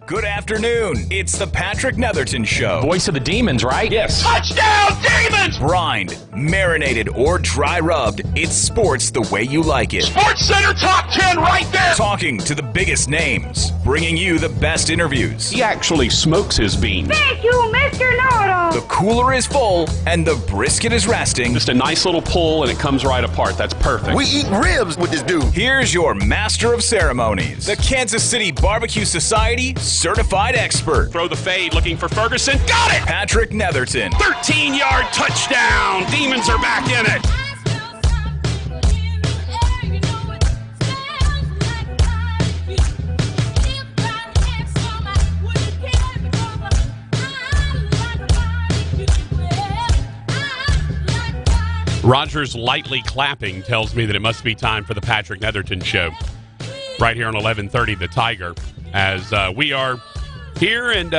Good afternoon. It's the Patrick Netherton Show. Voice of the Demons, right? Yes. Touchdown, Demons! Brined, marinated, or dry rubbed, it's sports the way you like it. Sports Center top 10 right there! Talking to the biggest names, bringing you the best interviews. He actually smokes his beans. Thank you, Mr. Know-It-All. The cooler is full and the brisket is resting. Just a nice little pull and it comes right apart. That's perfect. We eat ribs with this dude. Here's your master of ceremonies, the Kansas City Barbecue Society certified expert, Throw the fade, looking for Ferguson. Got it! Patrick Netherton. 13-yard touchdown. Demons are back in it. Roger's lightly clapping tells me that it must be time for the Patrick Netherton Show right here on 1130 The Tiger, as we are here and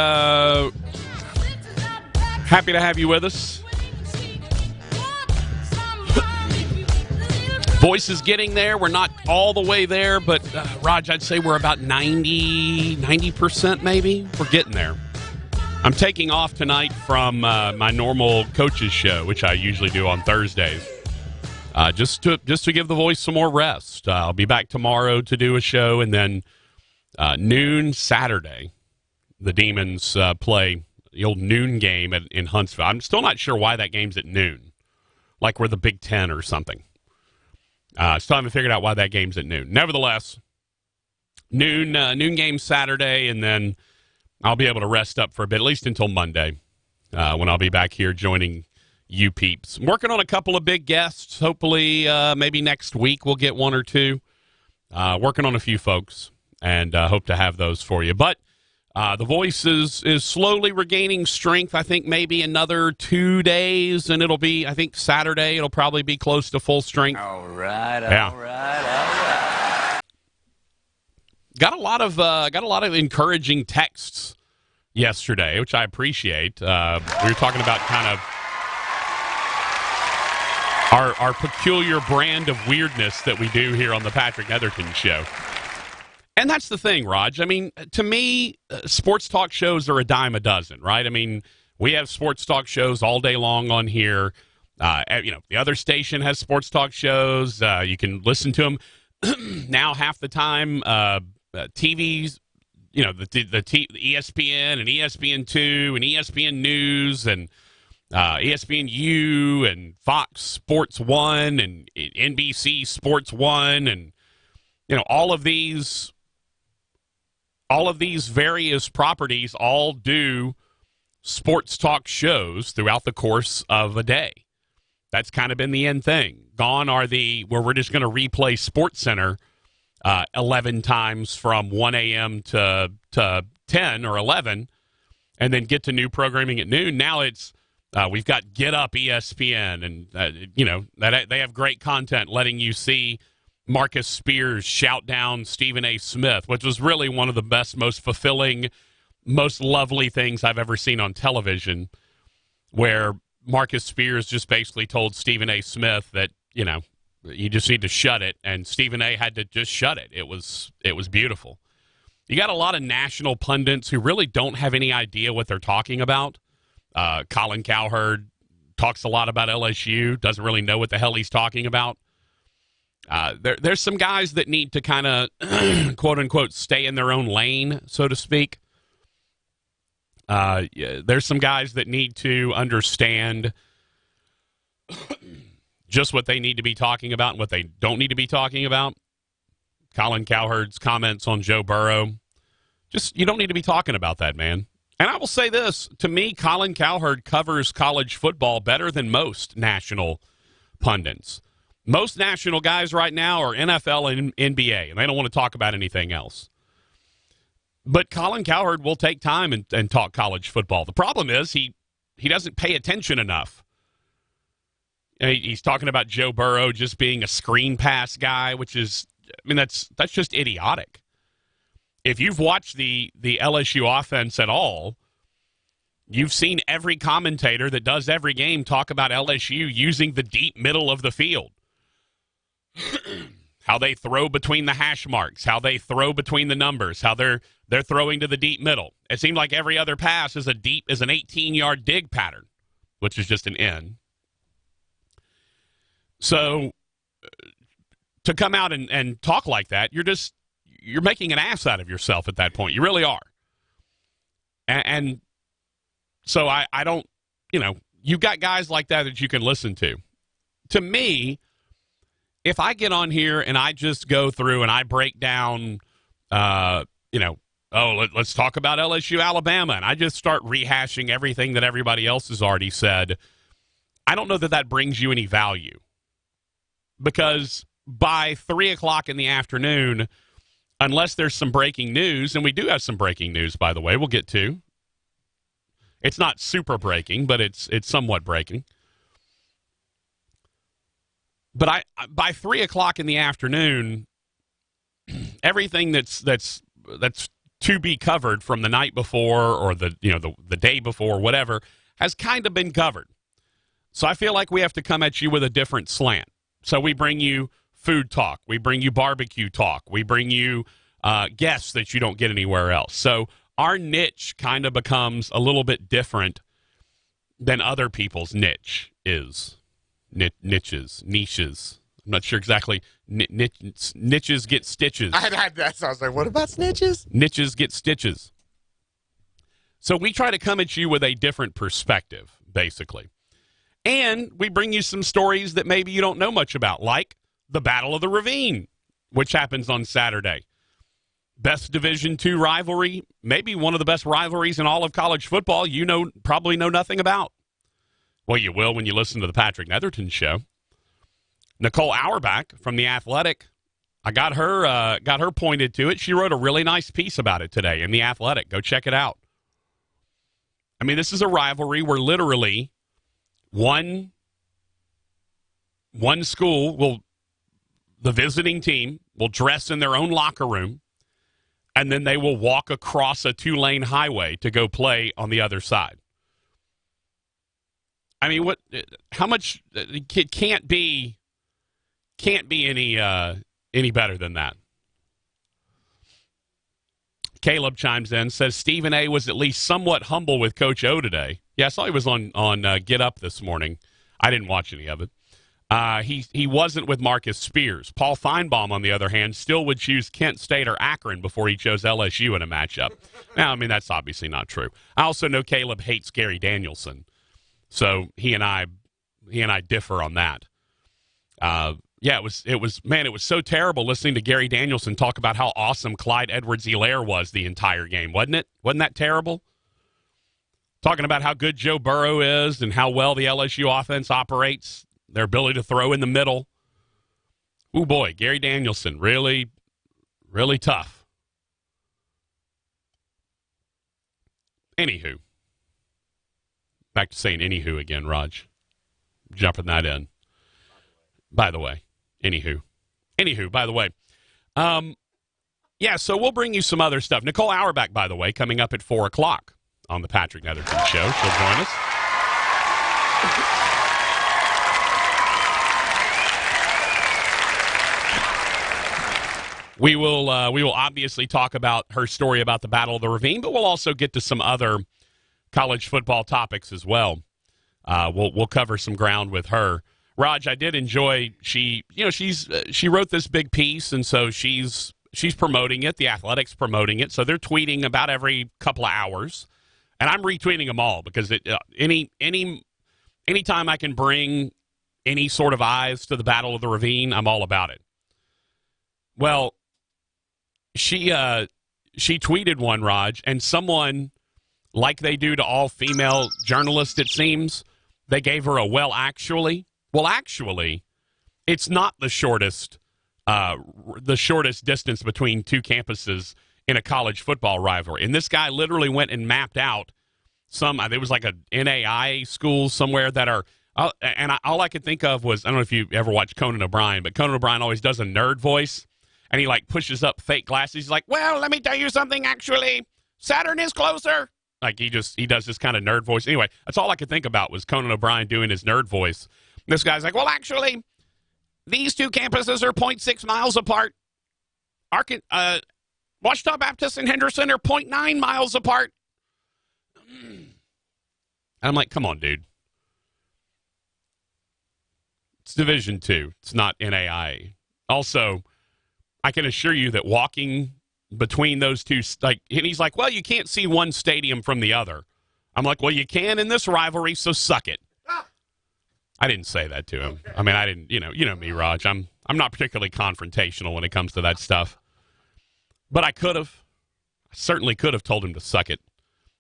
happy to have you with us. Voice is getting there. We're not all the way there, but Raj, I'd say we're about 90% maybe. We're getting there. I'm taking off tonight from my normal coach's show, which I usually do on Thursdays, just to give the voice some more rest. I'll be back tomorrow to do a show, and then noon Saturday, the Demons play the old noon game in Huntsville. I'm still not sure why that game's at noon, like we're the Big Ten or something. Still haven't figured out why that game's at noon. Nevertheless, noon game Saturday, and then I'll be able to rest up for a bit, at least until Monday, when I'll be back here joining you peeps. I'm working on a couple of big guests. Hopefully, maybe next week we'll get one or two. Working on a few folks, and hope to have those for you. But the voice is slowly regaining strength. I think maybe another 2 days, and it'll be, I think Saturday, it'll probably be close to full strength. All right. Got a lot of encouraging texts yesterday, which I appreciate. We were talking about kind of our peculiar brand of weirdness that we do here on the Patrick Netherton Show. And that's the thing, Raj. I mean, to me, sports talk shows are a dime a dozen, right? I mean, we have sports talk shows all day long on here. The other station has sports talk shows. You can listen to them now half the time. TVs, the ESPN and ESPN2 and ESPN News and ESPNU and Fox Sports 1 and NBC Sports 1 and all of these various properties all do sports talk shows throughout the course of a day. That's kind of been the end thing. Gone are where we're just going to replay Sports Center 11 times from 1 a.m. to 10 or 11, and then get to new programming at noon. Now it's we've got Get Up ESPN, and they have great content letting you see Marcus Spears shout down Stephen A. Smith, which was really one of the best, most fulfilling, most lovely things I've ever seen on television, where Marcus Spears just basically told Stephen A. Smith that, you just need to shut it, and Stephen A. had to just shut it. It was beautiful. You got a lot of national pundits who really don't have any idea what they're talking about. Colin Cowherd talks a lot about LSU, doesn't really know what the hell he's talking about. There's some guys that need to kind of, quote-unquote, stay in their own lane, so to speak. There's some guys that need to understand just what they need to be talking about and what they don't need to be talking about. Colin Cowherd's comments on Joe Burrow. Just, you don't need to be talking about that, man. And I will say this, to me, Colin Cowherd covers college football better than most national pundits. Most national guys right now are NFL and NBA, and they don't want to talk about anything else. But Colin Cowherd will take time and talk college football. The problem is he doesn't pay attention enough. He's talking about Joe Burrow just being a screen pass guy, which is, that's just idiotic. If you've watched the LSU offense at all, you've seen every commentator that does every game talk about LSU using the deep middle of the field. How they throw between the hash marks, how they throw between the numbers, how they're They're throwing to the deep middle. It seemed like every other pass is an 18-yard dig pattern, which is just an N. So to come out and talk like that, you're making an ass out of yourself at that point. You really are. And so I don't, you've got guys like that you can listen to. To me, if I get on here and I just go through and I break down, let's talk about LSU, Alabama, and I just start rehashing everything that everybody else has already said, I don't know that brings you any value. Because by 3 o'clock in the afternoon, unless there's some breaking news, and we do have some breaking news, by the way, we'll get to. It's not super breaking, but it's somewhat breaking. But by 3 o'clock in the afternoon, everything that's to be covered from the night before or the day before, whatever, has kind of been covered. So I feel like we have to come at you with a different slant. So we bring you food talk. We bring you barbecue talk. We bring you guests that you don't get anywhere else. So our niche kind of becomes a little bit different than other people's niche is. Niches. I'm not sure exactly. Niches get stitches. I had that, so I was like, what about snitches? Niches get stitches. So we try to come at you with a different perspective, basically. And we bring you some stories that maybe you don't know much about, like the Battle of the Ravine, which happens on Saturday. Best Division II rivalry, maybe one of the best rivalries in all of college football probably know nothing about. Well, you will when you listen to the Patrick Netherton Show. Nicole Auerbach from The Athletic, I got her pointed to it. She wrote a really nice piece about it today in The Athletic. Go check it out. I mean, this is a rivalry where literally one school the visiting team will dress in their own locker room, and then they will walk across a 2-lane highway to go play on the other side. I mean, how much it can't be any better than that. Caleb chimes in, says Stephen A. was at least somewhat humble with Coach O today. Yeah, I saw he was on Get Up this morning. I didn't watch any of it. He wasn't with Marcus Spears. Paul Feinbaum, on the other hand, still would choose Kent State or Akron before he chose LSU in a matchup. Now, I mean, that's obviously not true. I also know Caleb hates Gary Danielson, so he and I differ on that. Yeah, it was so terrible listening to Gary Danielson talk about how awesome Clyde Edwards-Helaire was the entire game, wasn't it? Wasn't that terrible? Talking about how good Joe Burrow is and how well the LSU offense operates, their ability to throw in the middle. Oh, boy, Gary Danielson, really, really tough. Anywho. Back to saying anywho again, Raj. Jumping that in. By the way. Anywho, by the way. Yeah, so we'll bring you some other stuff. Nicole Auerbach, by the way, coming up at 4 o'clock on the Patrick Netherton Show. She'll join us. We will obviously talk about her story about the Battle of the Ravine, but we'll also get to some other college football topics as well. We'll cover some ground with her. Raj, I did enjoy. She wrote this big piece, and so she's promoting it. The Athletic's promoting it, so they're tweeting about every couple of hours, and I'm retweeting them all because anytime I can bring any sort of eyes to the Battle of the Ravine, I'm all about it. Well, she tweeted one, Raj, and someone, like they do to all female journalists, it seems, they gave her a well, actually. Well, actually, it's not the shortest distance between two campuses in a college football rivalry. And this guy literally went and mapped out it was like a NAIA school somewhere that are, all I could think of was, I don't know if you ever watched Conan O'Brien, but Conan O'Brien always does a nerd voice, and he like pushes up fake glasses. He's like, well, let me tell you something, actually, Saturn is closer. Like he does this kind of nerd voice. Anyway, that's all I could think about was Conan O'Brien doing his nerd voice. This guy's like, well, actually, these two campuses are 0.6 miles apart. Ouachita Baptist and Henderson are 0.9 miles apart. And I'm like, come on, dude. It's Division II. It's not NAIA. Also, I can assure you that walking between those two, and he's like, well, you can't see one stadium from the other. I'm like, well, you can in this rivalry, so suck it. I didn't say that to him. Okay. I mean, I didn't, you know me, Raj. I'm not particularly confrontational when it comes to that stuff. But I could have. I certainly could have told him to suck it.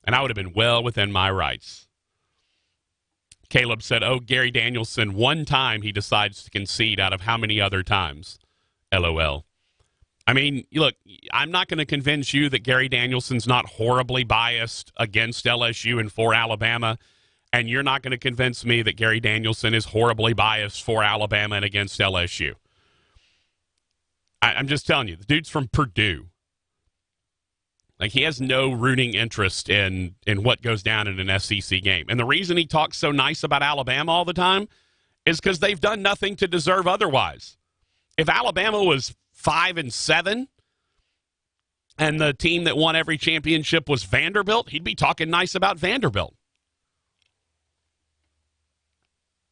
And I would have been well within my rights. Caleb said, oh, Gary Danielson, one time he decides to concede out of how many other times? LOL. I mean, look, I'm not going to convince you that Gary Danielson's not horribly biased against LSU and for Alabama, and you're not going to convince me that Gary Danielson is horribly biased for Alabama and against LSU. I'm just telling you, the dude's from Purdue. Like, he has no rooting interest in what goes down in an SEC game. And the reason he talks so nice about Alabama all the time is because they've done nothing to deserve otherwise. If Alabama was 5-7 and the team that won every championship was Vanderbilt, he'd be talking nice about Vanderbilt.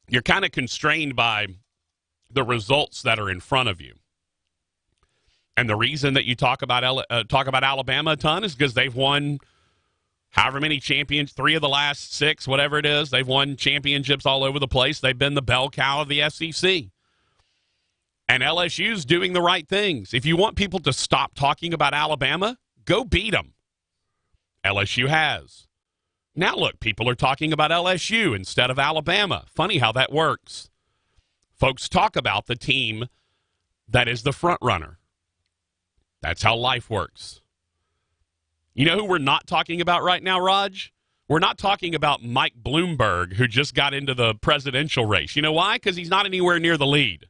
You're kind of constrained by the results that are in front of you. And the reason that you talk about Alabama a ton is because they've won however many champions, 3 of the last 6, whatever it is. They've won championships all over the place. They've been the bell cow of the SEC. And LSU's doing the right things. If you want people to stop talking about Alabama, go beat them. LSU has. Now, look, people are talking about LSU instead of Alabama. Funny how that works. Folks talk about the team that is the front runner. That's how life works. You know who we're not talking about right now, Raj? We're not talking about Mike Bloomberg, who just got into the presidential race. You know why? Because he's not anywhere near the lead.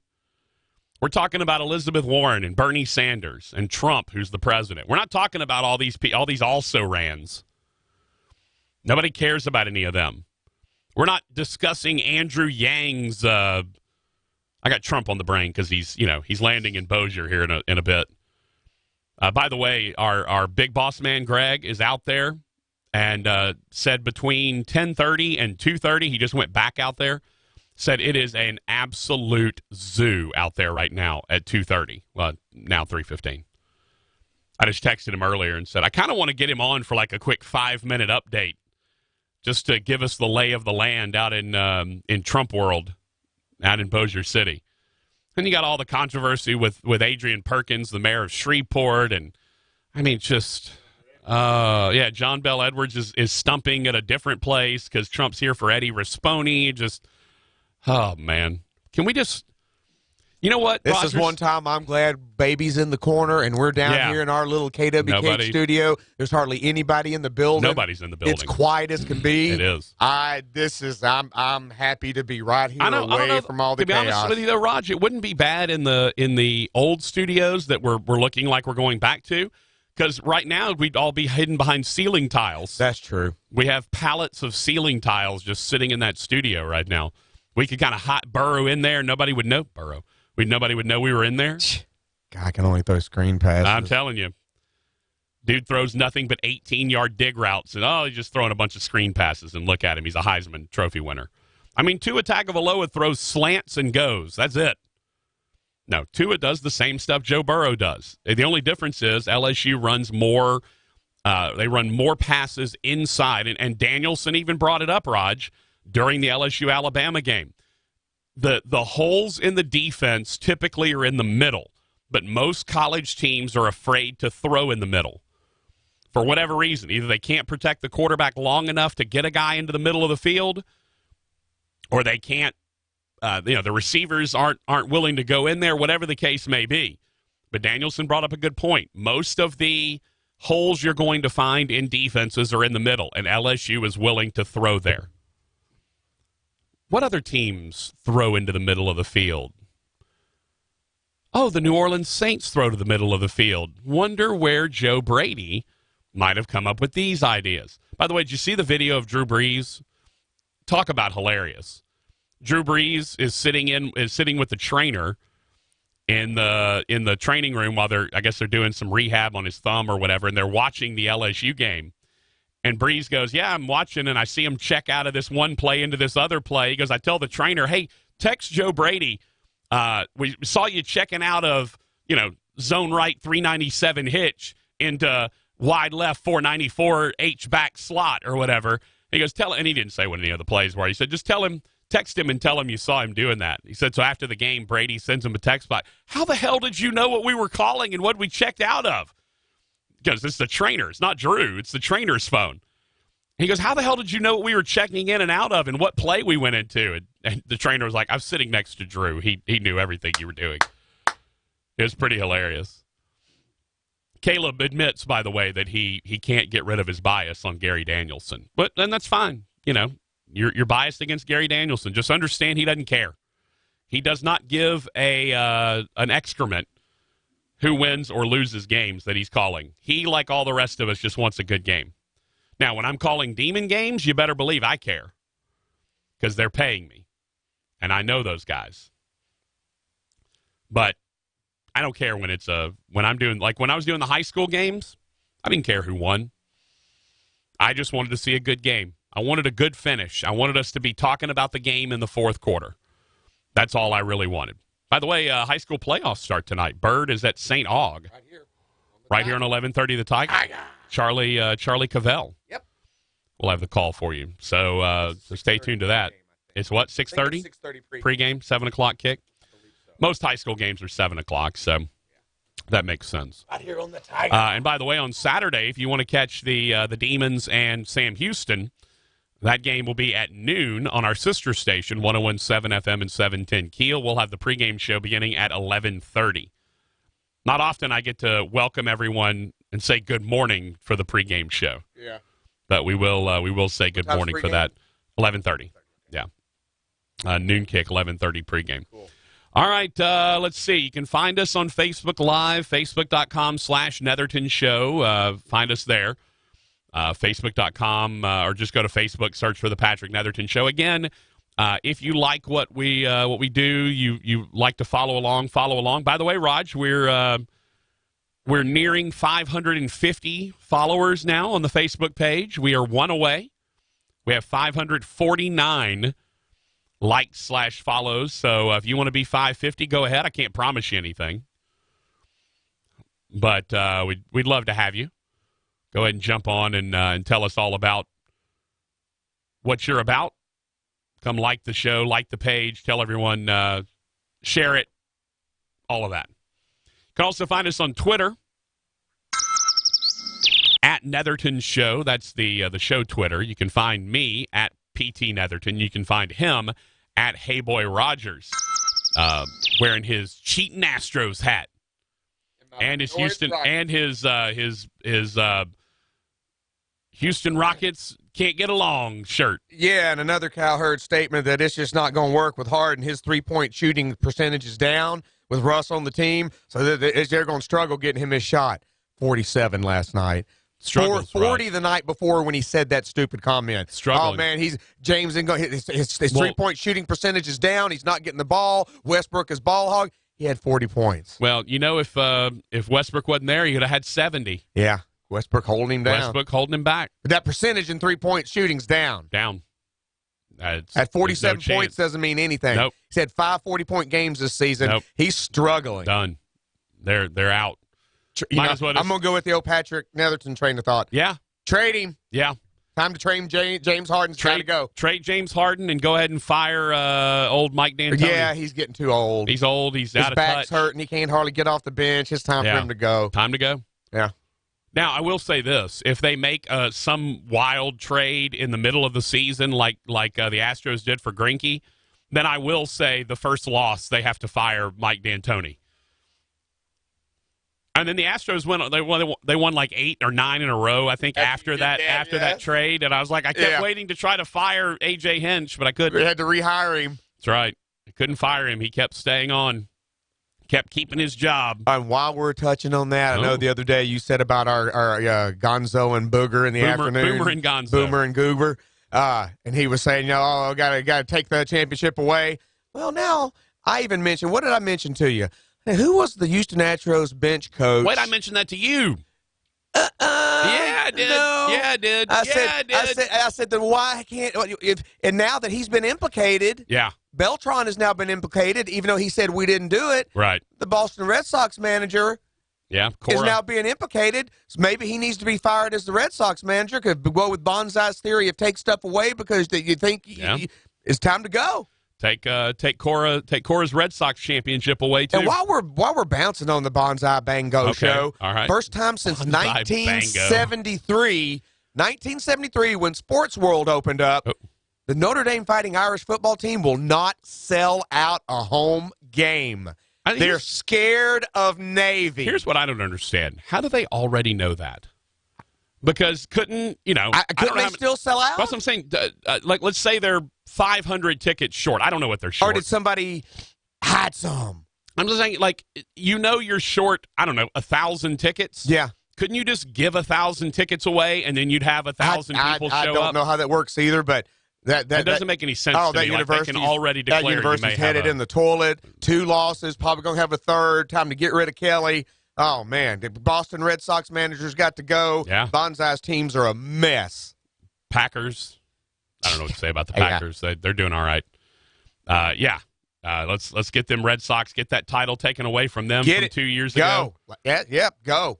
We're talking about Elizabeth Warren and Bernie Sanders and Trump, who's the president. We're not talking about all these also-rans. Nobody cares about any of them. We're not discussing Andrew Yang's. I got Trump on the brain because he's landing in Bossier here in a bit. By the way, our big boss man Greg is out there and said between 10:30 and 2:30, he just went back out there. Said it is an absolute zoo out there right now at 2:30. Well, now 3:15. I just texted him earlier and said, I kind of want to get him on for like a quick 5-minute update just to give us the lay of the land out in Trump world, out in Bossier City. And you got all the controversy with Adrian Perkins, the mayor of Shreveport. And, I mean, John Bell Edwards is stumping at a different place because Trump's here for Eddie Rispone. Oh, man. Can we just, you know what, This Rogers? is one time I'm glad Baby's in the corner and we're down here in our little KWK studio. There's hardly anybody in the building. Nobody's in the building. It's quiet as can be. It is. I'm happy to be right here away from all the chaos. To be honest with you, though, Raj, it wouldn't be bad in the old studios that we're looking like we're going back to, because right now we'd all be hidden behind ceiling tiles. That's true. We have pallets of ceiling tiles just sitting in that studio right now. We could kind of hot burrow in there. Nobody would know. Nobody would know we were in there. God, I can only throw screen passes. I'm telling you. Dude throws nothing but 18-yard dig routes. And, he's just throwing a bunch of screen passes. And look at him. He's a Heisman Trophy winner. I mean, Tua Tagovailoa throws slants and goes. That's it. No, Tua does the same stuff Joe Burrow does. The only difference is LSU runs more. They run more passes inside. And Danielson even brought it up, Raj, during the LSU-Alabama game. The holes in the defense typically are in the middle, but most college teams are afraid to throw in the middle for whatever reason. Either they can't protect the quarterback long enough to get a guy into the middle of the field, or they can't. The receivers aren't willing to go in there. Whatever the case may be. But Danielson brought up a good point. Most of the holes you're going to find in defenses are in the middle, and LSU is willing to throw there. What other teams throw into the middle of the field? Oh, the New Orleans Saints throw to the middle of the field. Wonder where Joe Brady might have come up with these ideas. By the way, did you see the video of Drew Brees? Talk about hilarious. Drew Brees is sitting with the trainer, in the training room while I guess they're doing some rehab on his thumb or whatever, and they're watching the LSU game. And Breeze goes, yeah, I'm watching, and I see him check out of this one play into this other play. He goes, I tell the trainer, hey, text Joe Brady. We saw you checking out of, zone right 397 hitch into wide left 494 H back slot or whatever. He goes, and he didn't say what any of the plays were. He said, just text him and tell him you saw him doing that. He said, so after the game, Brady sends him a text back. How the hell did you know what we were calling and what we checked out of? Because it's the trainer. It's not Drew. It's the trainer's phone. He goes, how the hell did you know what we were checking in and out of and what play we went into? And the trainer was like, I was sitting next to Drew. He knew everything you were doing. It was pretty hilarious. Caleb admits, by the way, that he can't get rid of his bias on Gary Danielson. And that's fine. You're biased against Gary Danielson. Just understand he doesn't care. He does not give an excrement who wins or loses games that he's calling. He, like all the rest of us, just wants a good game. Now, when I'm calling Demon games, you better believe I care because they're paying me, and I know those guys. But I don't care when when I'm doing, like when I was doing the high school games, I didn't care who won. I just wanted to see a good game. I wanted a good finish. I wanted us to be talking about the game in the fourth quarter. That's all I really wanted. By the way, high school playoffs start tonight. Bird is at St. Aug. Right here on 1130 The Tiger. Charlie Cavell. Yep. We'll have the call for you. So stay tuned to that. It's what, 6:30? 6:30 pregame, 7 o'clock kick? So. Most high school games are 7 o'clock, so that makes sense. Right here on the Tiger. And by the way, on Saturday, if you want to catch the Demons and Sam Houston, that game will be at noon on our sister station, 101.7 FM and 710 Keel. We'll have the pregame show beginning at 11:30. Not often I get to welcome everyone and say good morning for the pregame show. Yeah. But we will say good morning for that. 11:30. Yeah. Noon kick, 11:30 pregame. Cool. All right, let's see. You can find us on Facebook Live, facebook.com/Netherton Show. Find us there. Facebook.com, or just go to Facebook, search for the Patrick Netherton Show. Again, if you like what we do, you like to follow along. By the way, Raj, we're nearing 550 followers now on the Facebook page. We are one away. We have 549 likes/follows. So if you want to be 550, go ahead. I can't promise you anything, but we'd love to have you. Go ahead and jump on and tell us all about what you're about. Come like the show, like the page, tell everyone, share it, all of that. You can also find us on Twitter, at Netherton Show. That's the show Twitter. You can find me at PT Netherton. You can find him at Heyboy Rogers, wearing his cheating Astros hat. And his Houston and his Houston Rockets can't get along shirt. Yeah, and another Cowherd statement that it's just not going to work with Harden. His three-point shooting percentage is down with Russ on the team, so they're going to struggle getting him his shot. 47 last night. 40 the night before when he said that stupid comment. Struggling. Oh, man, his three-point shooting percentage is down. He's not getting the ball. Westbrook is ball hog. He had 40 points. Well, if Westbrook wasn't there, he would have had 70. Yeah, Westbrook holding him down. Westbrook holding him back. But that percentage in three-point shooting's down. At 47 points doesn't mean anything. Nope. He's had 5 40-point games this season. Nope. He's struggling. Done. They're out. I'm going to go with the old Patrick Netherton train of thought. Yeah. Trade him. Yeah. Time to trade James Harden's trying to go. Trade James Harden and go ahead and fire old Mike D'Antoni. Yeah, he's getting too old. He's old. He's out of touch. His back's hurting. He can't hardly get off the bench. It's time for him to go. Time to go. Yeah. Now, I will say this. If they make some wild trade in the middle of the season like the Astros did for Greinke, then I will say the first loss, they have to fire Mike D'Antoni. And then the Astros they won like 8 or 9 in a row, I think, after that trade. And I was like, I kept waiting to try to fire A.J. Hinch, but I couldn't. We had to rehire him. That's right. I couldn't fire him. He kept staying on, kept keeping his job. And while we're touching on that, I know the other day you said about our Gonzo and Booger in the afternoon. Boomer and Gonzo. Boomer and Goober. And he was saying, got to take the championship away. Well, now I even mentioned, what did I mention to you? Hey, who was the Houston Astros bench coach? Wait, I mentioned that to you. Yeah, I did. No. Yeah, I did. I said that why can't and now that he's been implicated, Yeah. Beltran has now been implicated, even though he said we didn't do it. Right. The Boston Red Sox manager Yeah, is Cora. now being implicated. So maybe he needs to be fired as the Red Sox manager. Could go with Bonsai's theory of take stuff away because you think it's time to go. Take Cora's Red Sox championship away too. And while we're bouncing on the Bonsai Bango show, all right. first time since Bonsai 1973, when Sports World opened up, the Notre Dame Fighting Irish football team will not sell out a home game. They're scared of Navy. Here's what I don't understand: how do they already know that? Because couldn't they still sell out? That's what I'm saying. Like, let's say they're 500 tickets short. I don't know what they're short. Or did somebody hide some? I'm just saying, like, you're short, I don't know, 1,000 tickets? Yeah. Couldn't you just give 1,000 tickets away and then you'd have 1,000 people show up? I don't know how that works either, but that doesn't make any sense to me. Like, they can already declare that university's headed in the toilet. 2 losses, probably going to have a third. Time to get rid of Kelly. Oh, man. The Boston Red Sox managers got to go. Yeah. Bonsai's teams are a mess. Packers. I don't know what to say about the Packers. Yeah. They're doing all right. Let's get them Red Sox, get that title taken away from them 2 years ago. Go.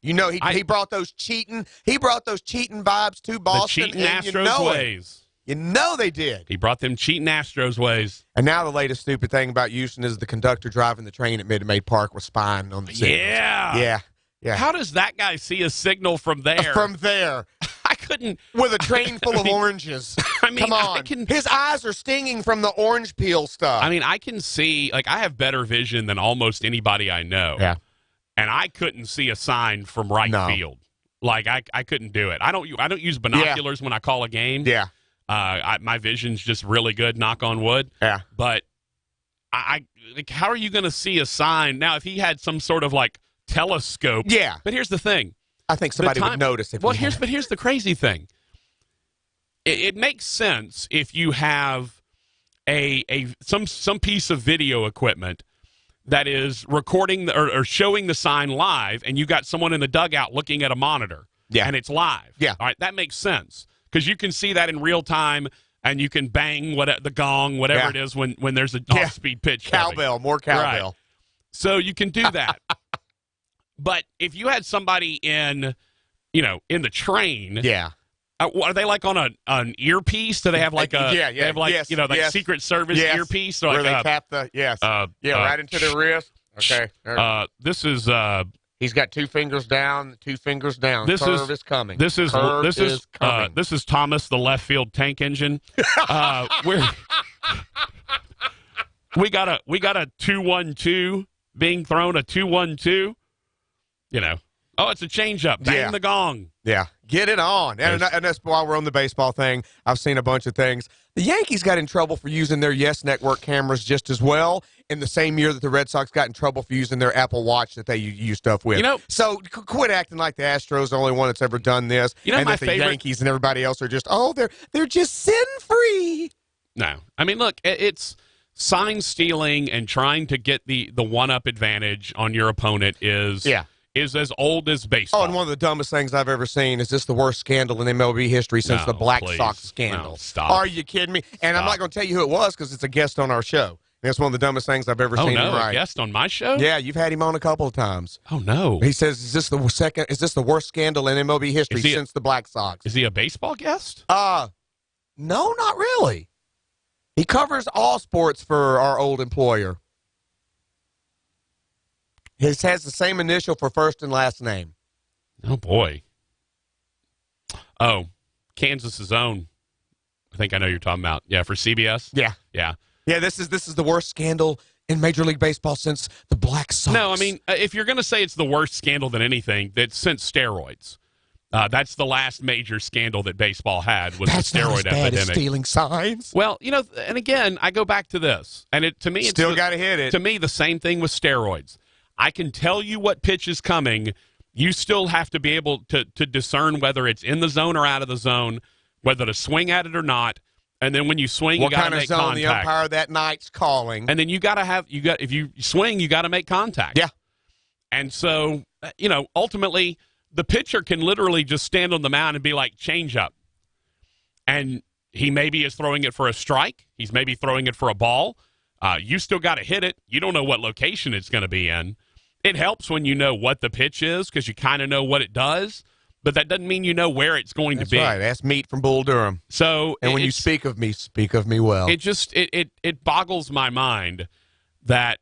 You know, he brought those cheating vibes to Boston. The cheating Astros ways. You know they did. He brought them cheating Astros ways. And now the latest stupid thing about Houston is the conductor driving the train at Minute Maid Park was spying on the signals. Yeah. How does that guy see a signal from there? From there. I couldn't. With a train full of oranges. I mean, come on. His eyes are stinging from the orange peel stuff. I mean, I can see, like, I have better vision than almost anybody I know. Yeah. And I couldn't see a sign from right field. Like, I couldn't do it. I don't use binoculars when I call a game. Yeah. My vision's just really good, knock on wood. Yeah. But like, how are you going to see a sign? Now, if he had some sort of, like, telescope. Yeah. But here's the thing. I think somebody would notice if here's the crazy thing. It makes sense if you have some piece of video equipment that is recording or showing the sign live, and you got someone in the dugout looking at a monitor. Yeah. And it's live. Yeah. All right, that makes sense because you can see that in real time, and you can bang the gong, whatever it is, when there's an off-speed pitch. Cowbell, more cowbell. Right. So you can do that. But if you had somebody in the train, are they like on an earpiece? Do they have like they have like Secret Service earpiece? Where like, they tap the right into their wrist. Okay. This is he's got 2 fingers down, 2 fingers down. Curve is coming. This is coming. This is Thomas the left field tank engine. We got a 2-1-2 being thrown, a 2-1-2. It's a changeup. Bang the gong. Yeah, get it on. And that's while we're on the baseball thing. I've seen a bunch of things. The Yankees got in trouble for using their Yes Network cameras just as well in the same year that the Red Sox got in trouble for using their Apple Watch that they use stuff with. So quit acting like the Astros are the only one that's ever done this. And that the Yankees and everybody else are just, they're just sin-free. No. I mean, look, it's sign stealing and trying to get the one-up advantage on your opponent is as old as baseball. Oh, and one of the dumbest things I've ever seen is this the worst scandal in MLB history since the Black Sox scandal. No, stop. Are you kidding me? And I'm not going to tell you who it was because it's a guest on our show. And it's one of the dumbest things I've ever seen. Oh, no, a guest on my show? Yeah, you've had him on a couple of times. Oh, no. He says, is this the worst scandal in MLB history since the Black Sox? Is he a baseball guest? No, not really. He covers all sports for our old employer. His has the same initial for first and last name. Oh, boy. Oh, Kansas's own. I think I know who you're talking about. Yeah, for CBS? Yeah. Yeah. Yeah, this is the worst scandal in Major League Baseball since the Black Sox. No, I mean, if you're going to say it's the worst scandal than anything, that's since steroids. That's the last major scandal that baseball had was the steroid not as bad epidemic. As stealing signs. Well, and again, I go back to this, and to me, still got to hit it. To me, the same thing with steroids. I can tell you what pitch is coming. You still have to be able to discern whether it's in the zone or out of the zone, whether to swing at it or not. And then when you swing, what you got kind to of make zone contact. the umpire that night's calling. And then if you swing, you got to make contact. Yeah. And so, ultimately, the pitcher can literally just stand on the mound and be like, change up. And he maybe is throwing it for a strike. He's maybe throwing it for a ball. You still got to hit it. You don't know what location it's going to be in. It helps when you know what the pitch is because you kind of know what it does, but that doesn't mean you know where it's going to be. That's right. That's meat from Bull Durham. So, and when you speak of me well. It just it boggles my mind that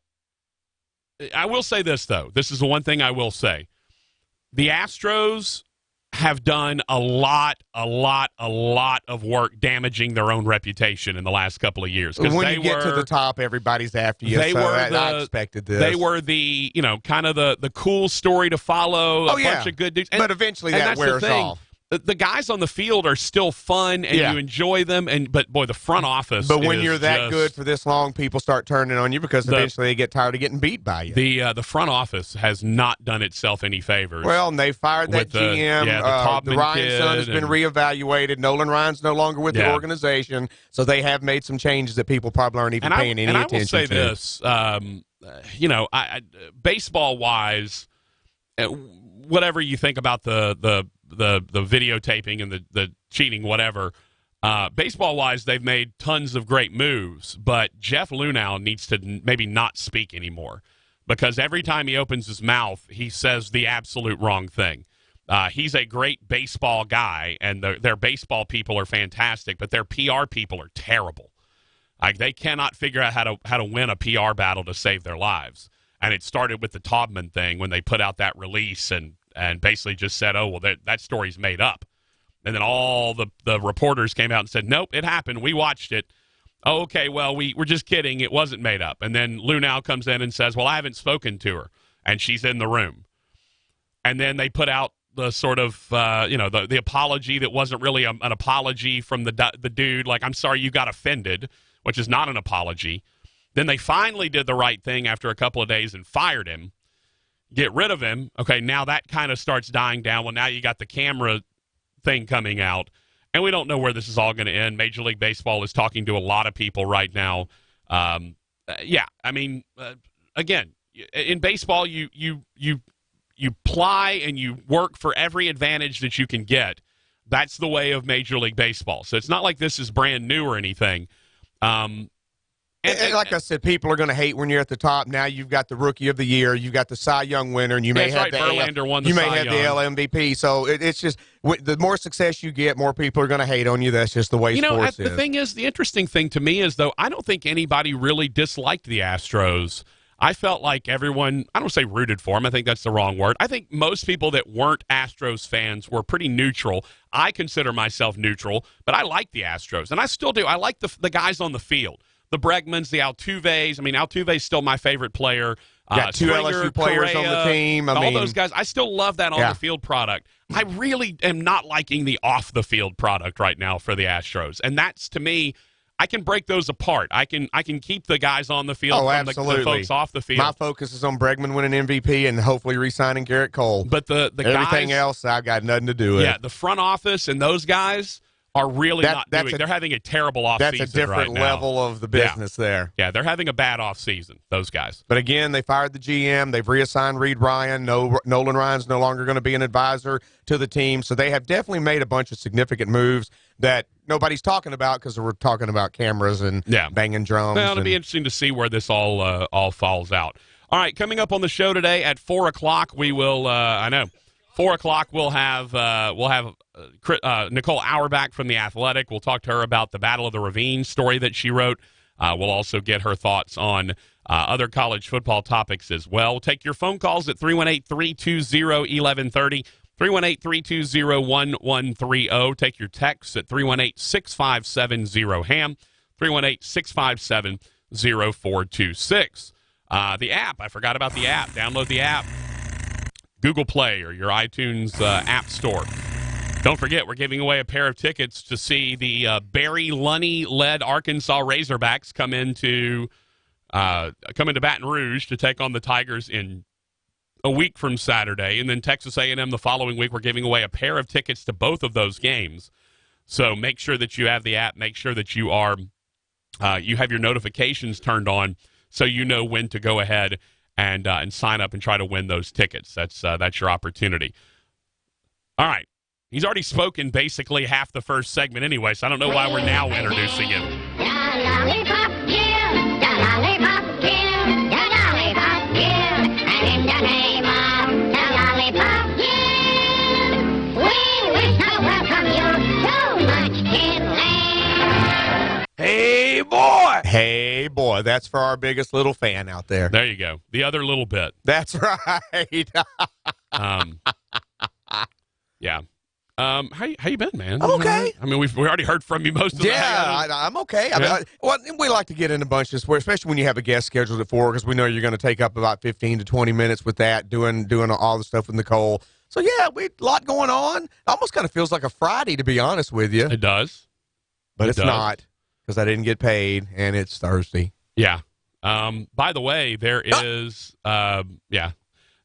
I will say this, though. This is the one thing I will say. The Astros have done a lot of work damaging their own reputation in the last couple of years. When you get to the top, everybody's after you. I expected this. They were the, kind of the cool story to follow. Bunch of good dudes. But eventually that wears off. The guys on the field are still fun, and you enjoy them. But boy, the front office. But when you're that good for this long, people start turning on you because eventually they get tired of getting beat by you. The front office has not done itself any favors. Well, and they fired that GM. The Ryan son has been reevaluated. Nolan Ryan's no longer with the organization, so they have made some changes that people probably aren't even paying any attention to. And I will say this, baseball wise, whatever you think about the videotaping and the cheating, whatever. Baseball-wise, they've made tons of great moves, but Jeff Luhnow needs to maybe not speak anymore because every time he opens his mouth, he says the absolute wrong thing. He's a great baseball guy, and their baseball people are fantastic, but their PR people are terrible. Like they cannot figure out how to win a PR battle to save their lives. And it started with the Taubman thing when they put out that release and basically just said, oh, well, that story's made up. And then all the reporters came out and said, nope, it happened. We watched it. Oh, okay, well, we're just kidding. It wasn't made up. And then Luhnow comes in and says, well, I haven't spoken to her, and she's in the room. And then they put out the sort of, the apology that wasn't really an apology from the dude. Like, I'm sorry you got offended, which is not an apology. Then they finally did the right thing after a couple of days and fired him. Get rid of him. Okay, now that kind of starts dying down. Well, now you got the camera thing coming out, and we don't know where this is all going to end. Major League Baseball is talking to a lot of people right now. Again, in baseball, you ply and you work for every advantage that you can get. That's the way of Major League Baseball. So it's not like this is brand new or anything. And like I said, people are going to hate when you're at the top. Now you've got the Rookie of the Year, you've got the Cy Young winner, and you may have Verlander won the you may Cy have Young. the LMVP. So it's just the more success you get, more people are going to hate on you. That's just the way sports is. The thing is, the interesting thing to me is, though, I don't think anybody really disliked the Astros. I felt like everyone, I don't say rooted for them. I think that's the wrong word. I think most people that weren't Astros fans were pretty neutral. I consider myself neutral, but I like the Astros, and I still do. I like the guys on the field. The Bregmans, the Altuves. I mean, Altuve's still my favorite player. Got two LSU players on the team. All those guys. I still love that on-the-field product. I really am not liking the off-the-field product right now for the Astros. And that's, to me, I can break those apart. I can keep the guys on the field from the folks off the field. My focus is on Bregman winning MVP and hopefully re-signing Garrett Cole. But the everything guys, else, I've got nothing to do with. Yeah, the front office and those guys are really not doing. They're having a terrible offseason right now. That's a different level of the business there. Yeah, they're having a bad offseason, those guys. But again, they fired the GM. They've reassigned Reed Ryan. Nolan Ryan's no longer going to be an advisor to the team. So they have definitely made a bunch of significant moves that nobody's talking about because we're talking about cameras and banging drums. Well, it'll be interesting to see where this all falls out. All right, coming up on the show today at 4 o'clock, we will, 4 o'clock we'll have Nicole Auerbach from The Athletic. We'll talk to her about the Battle of the Ravine story that she wrote. We'll also get her thoughts on other college football topics as well. We'll take your phone calls at 318-320-1130, 318-320-1130. Take your texts at 318-6570-HAM, 318-657-0426. The app, I forgot about the app. Download the app. Google Play or your iTunes app store. Don't forget, we're giving away a pair of tickets to see the Barry Lunney-led Arkansas Razorbacks come into Baton Rouge to take on the Tigers in a week from Saturday, and then Texas A&M the following week. We're giving away a pair of tickets to both of those games. So make sure that you have the app. Make sure that you are you have your notifications turned on so you know when to go ahead and sign up and try to win those tickets. That's your opportunity. All right. He's already spoken basically half the first segment anyway, so I don't know why we're now introducing him. The lollipop kid, the lollipop kid, the lollipop kid, and in the name of the lollipop kid, we wish to welcome you to Munchkin Land. Hey, boy. Hey, boy, that's for our biggest little fan out there. There you go. The other little bit. That's right. Yeah. How you been, man? I'm okay. I mean, we already heard from you most of the Yeah, I'm okay. I mean, well, we like to get in a bunch this way, especially when you have a guest scheduled at 4, because we know you're going to take up about 15 to 20 minutes with that, doing all the stuff with Nicole. So, yeah, a lot going on. It almost kind of feels like a Friday, to be honest with you. It does. But it's not, because I didn't get paid, and it's Thursday. Yeah. By the way, there is,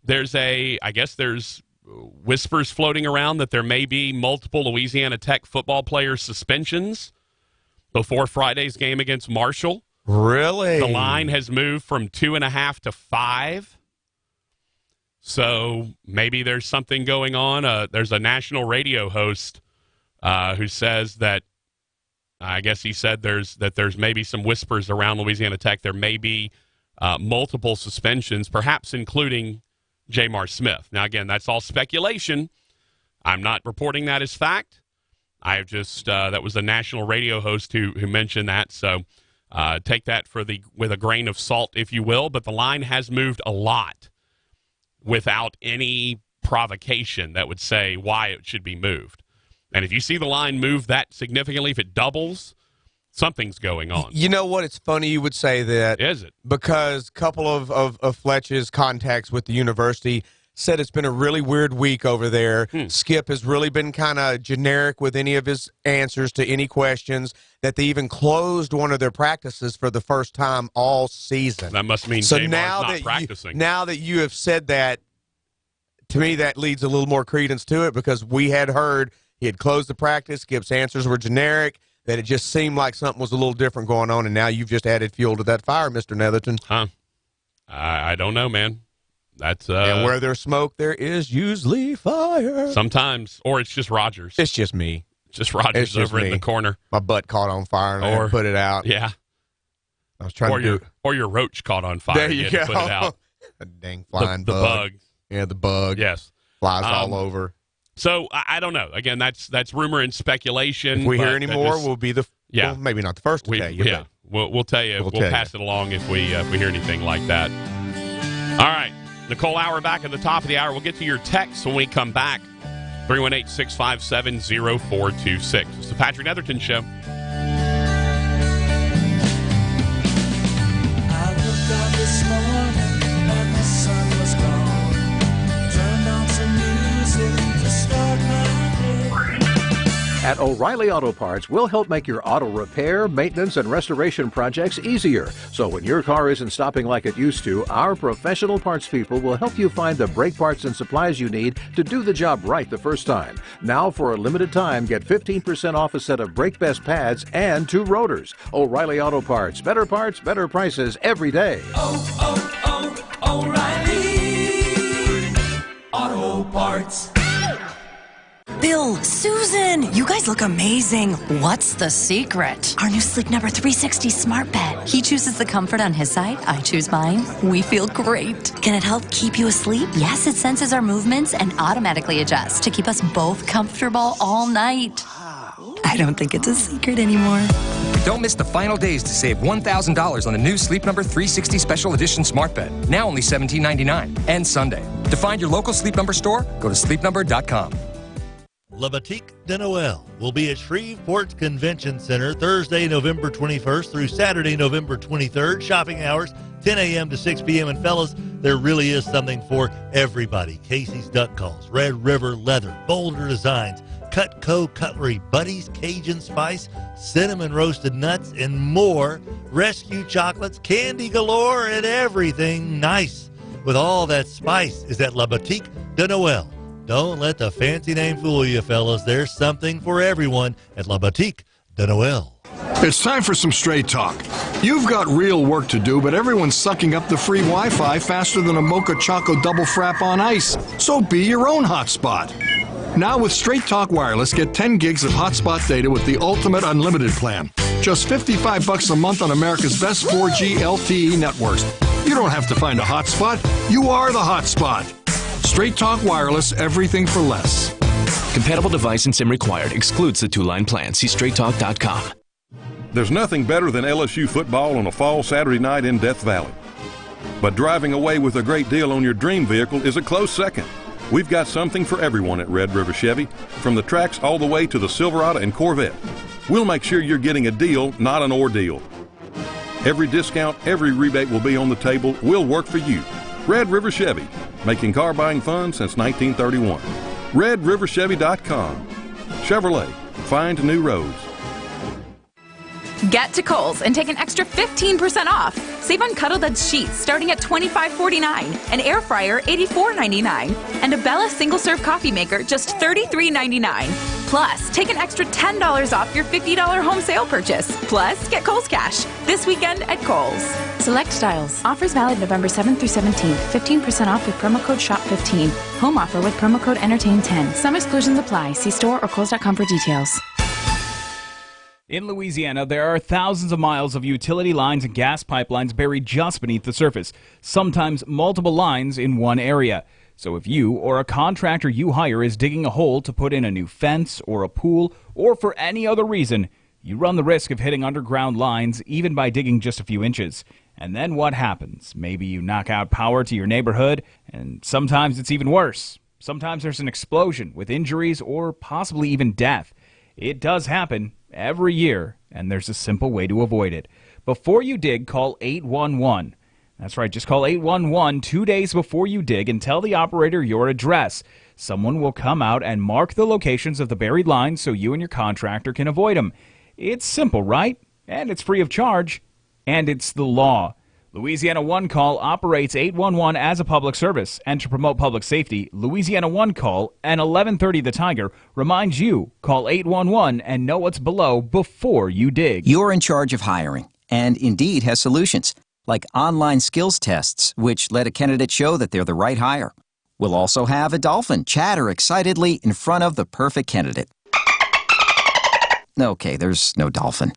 there's whispers floating around that there may be multiple Louisiana Tech football players suspensions before Friday's game against Marshall. Really? The line has moved from 2.5 to 5. So maybe there's something going on. There's a national radio host who says that, I guess he said there's maybe some whispers around Louisiana Tech. There may be multiple suspensions, perhaps including Jamar Smith. Now, again, that's all speculation. I'm not reporting that as fact. I've just that was a national radio host who mentioned that. So take that with a grain of salt, if you will. But the line has moved a lot without any provocation that would say why it should be moved. And if you see the line move that significantly, if it doubles, something's going on. You know what? It's funny you would say that. Is it? Because a couple of Fletch's contacts with the university said it's been a really weird week over there. Skip has really been kind of generic with any of his answers to any questions, that they even closed one of their practices for the first time all season. That must mean so Jamar's now not that practicing. Now that you have said that, to me that leads a little more credence to it, because we had heard he had closed the practice, Skip's answers were generic, that it just seemed like something was a little different going on, and now you've just added fuel to that fire, Mr. Netherton. Huh. I don't know, man. That's and where there's smoke, there is usually fire. Sometimes. Or it's just Rogers. It's just me. Just Rogers over in the corner. My butt caught on fire, and I had to put it out. Yeah. I was trying to do it. Or your roach caught on fire. There you go. To put it out. A dang flying the bug. bug. Yeah, the bug. Yes. Flies all over. So, I don't know. Again, that's rumor and speculation. If we hear any more, we'll be well, maybe not the first to tell you. Yeah, we'll tell you. We'll pass it along if we hear anything like that. All right. Nicole Hour back at the top of the hour. We'll get to your text when we come back. 318-657-0426. It's the Patrick Netherton Show. I looked up this morning and the sun was gone. Turned on some music to start my day. At O'Reilly Auto Parts, we'll help make your auto repair, maintenance, and restoration projects easier. So when your car isn't stopping like it used to, our professional parts people will help you find the brake parts and supplies you need to do the job right the first time. Now, for a limited time, get 15% off a set of Brake Best pads and 2 rotors. O'Reilly Auto Parts. Better parts, better prices every day. O'Reilly Auto Parts. Bill, Susan, you guys look amazing. What's the secret? Our new Sleep Number 360 smart bed. He chooses the comfort on his side. I choose mine. We feel great. Can it help keep you asleep? Yes, it senses our movements and automatically adjusts to keep us both comfortable all night. I don't think it's a secret anymore. Don't miss the final days to save $1,000 on the new Sleep Number 360 Special Edition Smart Bed. Now only $17.99. And Sunday. To find your local Sleep Number store, go to sleepnumber.com. La Boutique de Noël will be at Shreveport Convention Center Thursday, November 21st through Saturday, November 23rd. Shopping hours, 10 a.m. to 6 p.m. And fellas, there really is something for everybody. Casey's Duck Calls, Red River Leather, Boulder Designs, Cutco Cutlery, Buddy's Cajun Spice, Cinnamon Roasted Nuts, and more. Rescue Chocolates, candy galore, and everything nice with all that spice is at La Boutique de Noël. Don't let the fancy name fool you, fellas. There's something for everyone at La Boutique de Noël. It's time for some straight talk. You've got real work to do, but everyone's sucking up the free Wi-Fi faster than a Mocha Choco double frap on ice. So be your own hotspot. Now with Straight Talk Wireless, get 10 gigs of hotspot data with the Ultimate Unlimited plan. Just $55 a month on America's best 4G LTE networks. You don't have to find a hotspot. You are the hotspot. Straight Talk Wireless, everything for less. Compatible device and SIM required. Excludes the two-line plan. See straighttalk.com. There's nothing better than LSU football on a fall Saturday night in Death Valley. But driving away with a great deal on your dream vehicle is a close second. We've got something for everyone at Red River Chevy, from the tracks all the way to the Silverado and Corvette. We'll make sure you're getting a deal, not an ordeal. Every discount, every rebate will be on the table. We'll work for you. Red River Chevy, making car buying fun since 1931. RedRiverChevy.com. Chevrolet, find new roads. Get to Kohl's and take an extra 15% off. Save on Cuddle Bed sheets starting at $25.49, an air fryer $84.99, and a Bella single-serve coffee maker just $33.99. Plus, take an extra $10 off your $50 home sale purchase. Plus, get Kohl's Cash this weekend at Kohl's. Select styles. Offers valid November 7th through 17th. 15% off with promo code SHOP15. Home offer with promo code ENTERTAIN10. Some exclusions apply. See store or Kohl's.com for details. In Louisiana, there are thousands of miles of utility lines and gas pipelines buried just beneath the surface, sometimes multiple lines in one area. So if you or a contractor you hire is digging a hole to put in a new fence or a pool or for any other reason, you run the risk of hitting underground lines even by digging just a few inches. And then what happens? Maybe you knock out power to your neighborhood, and sometimes it's even worse. Sometimes there's an explosion with injuries or possibly even death. It does happen every year, and there's a simple way to avoid it. Before you dig, call 811. That's right, just call 811 2 days before you dig and tell the operator your address. Someone will come out and mark the locations of the buried lines so you and your contractor can avoid them. It's simple, right? And it's free of charge. And it's the law. Louisiana One Call operates 811 as a public service, and to promote public safety, Louisiana One Call and 1130 The Tiger reminds you, call 811 and know what's below before you dig. You're in charge of hiring, and Indeed has solutions, like online skills tests, which let a candidate show that they're the right hire. We'll also have a dolphin chatter excitedly in front of the perfect candidate. Okay, there's no dolphin.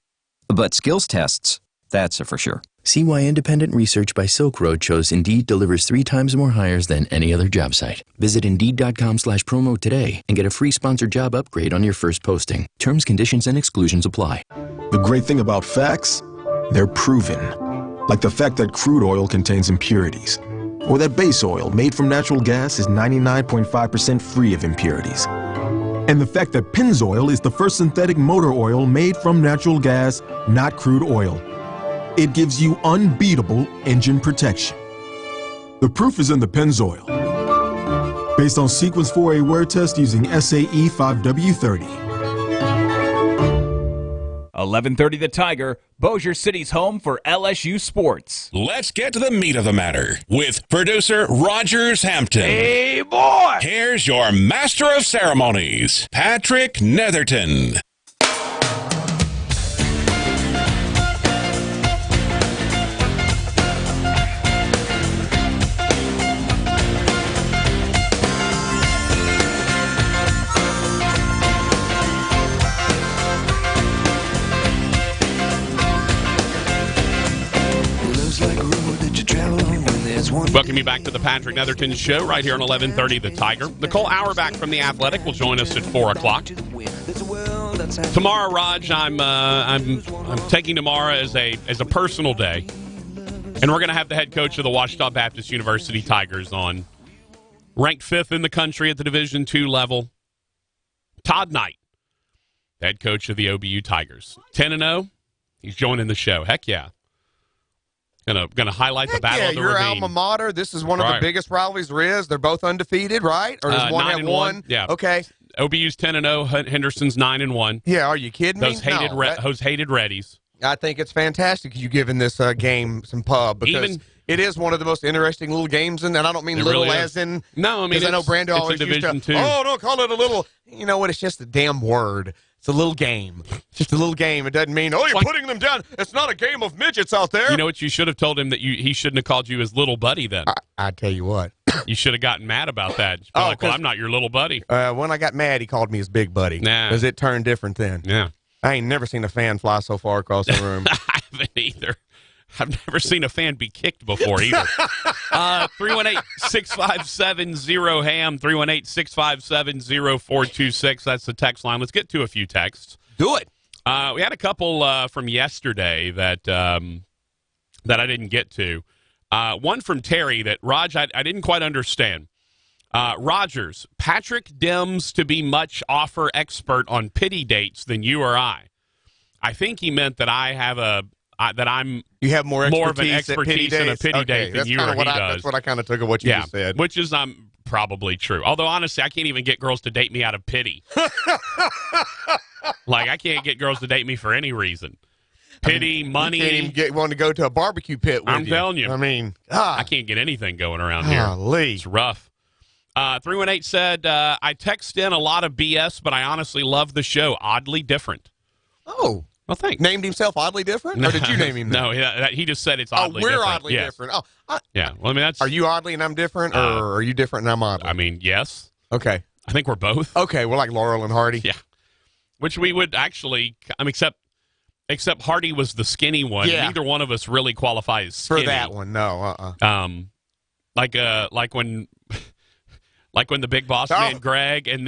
But skills tests, that's a for sure. See why independent research by Silk Road shows Indeed delivers 3 times more hires than any other job site. Visit Indeed.com/promo today and get a free sponsored job upgrade on your first posting. Terms, conditions, and exclusions apply. The great thing about facts, they're proven. Like the fact that crude oil contains impurities. Or that base oil made from natural gas is 99.5% free of impurities. And the fact that Pennzoil is the first synthetic motor oil made from natural gas, not crude oil. It gives you unbeatable engine protection. The proof is in the Pennzoil. Based on Sequence 4A wear test using SAE 5W30. 1130 The Tiger, Bossier City's home for LSU sports. Let's get to the meat of the matter with producer Rogers Hampton. Hey, boy! Here's your master of ceremonies, Patrick Netherton. Welcome you back to the Patrick Netherton Show right here on 1130 The Tiger. Nicole Auerbach from The Athletic will join us at 4 o'clock. Tomorrow, Raj, I'm taking tomorrow as a personal day, and we're going to have the head coach of the Ouachita Baptist University Tigers on, ranked 5th in the country at the Division II level, Todd Knight, head coach of the OBU Tigers. 10-0, he's joining the show. Heck yeah. Gonna highlight the battle of the your ravine. Alma mater. This is one of the biggest rivalries there is. They're both undefeated, right? Or does one have one? Yeah. Okay. OBU's 10-0. Henderson's 9-1. Yeah. Are you kidding me? Those hated Reddies. I think it's fantastic you giving this game some pub because it is one of the most interesting little games, and I don't mean It little really as is. in. No, I mean, I know Brando it's always a used Division to. II. Oh, don't call it a little. You know what? It's just a damn word. It's a little game. It's just a little game. It doesn't mean, you're putting them down. It's not a game of midgets out there. You know what? You should have told him that he shouldn't have called you his little buddy then. I tell you what. You should have gotten mad about that. Just be like, well, I'm not your little buddy. When I got mad, he called me his big buddy. Nah. Because it turned different then. Yeah. I ain't never seen a fan fly so far across the room. I haven't either. I've never seen a fan be kicked before either. 318-657-0HAM, 318-657-0426. That's the text line. Let's get to a few texts. Do it. We had a couple from yesterday that I didn't get to. One from Terry that, Raj, I didn't quite understand. Rogers, Patrick deems to be much offer expert on pity dates than you or I. I think he meant that I have you have more of an expertise in a pity date than you or he does. That's what I kind of took of what you just said. Which is probably true. Although, honestly, I can't even get girls to date me out of pity. Like, I can't get girls to date me for any reason. Pity, money. You can't even get one to go to a barbecue pit with I'm telling you. I mean, I can't get anything going around here. Golly. It's rough. 318 said, I text in a lot of BS, but I honestly love the show. Oddly different. Oh. Well, thanks. Named himself oddly different? Or did you name him that? No, he just said it's oddly we're different. oddly different. Oh, yeah. Well, I mean, that's. Are you oddly and I'm different, or are you different and I'm oddly? I mean, yes. Okay. I think we're both. Okay, we're like Laurel and Hardy. Yeah. Which we would actually, except Hardy was the skinny one. Yeah. Neither one of us really qualify as skinny. For that one, no. Like when the big boss man Greg and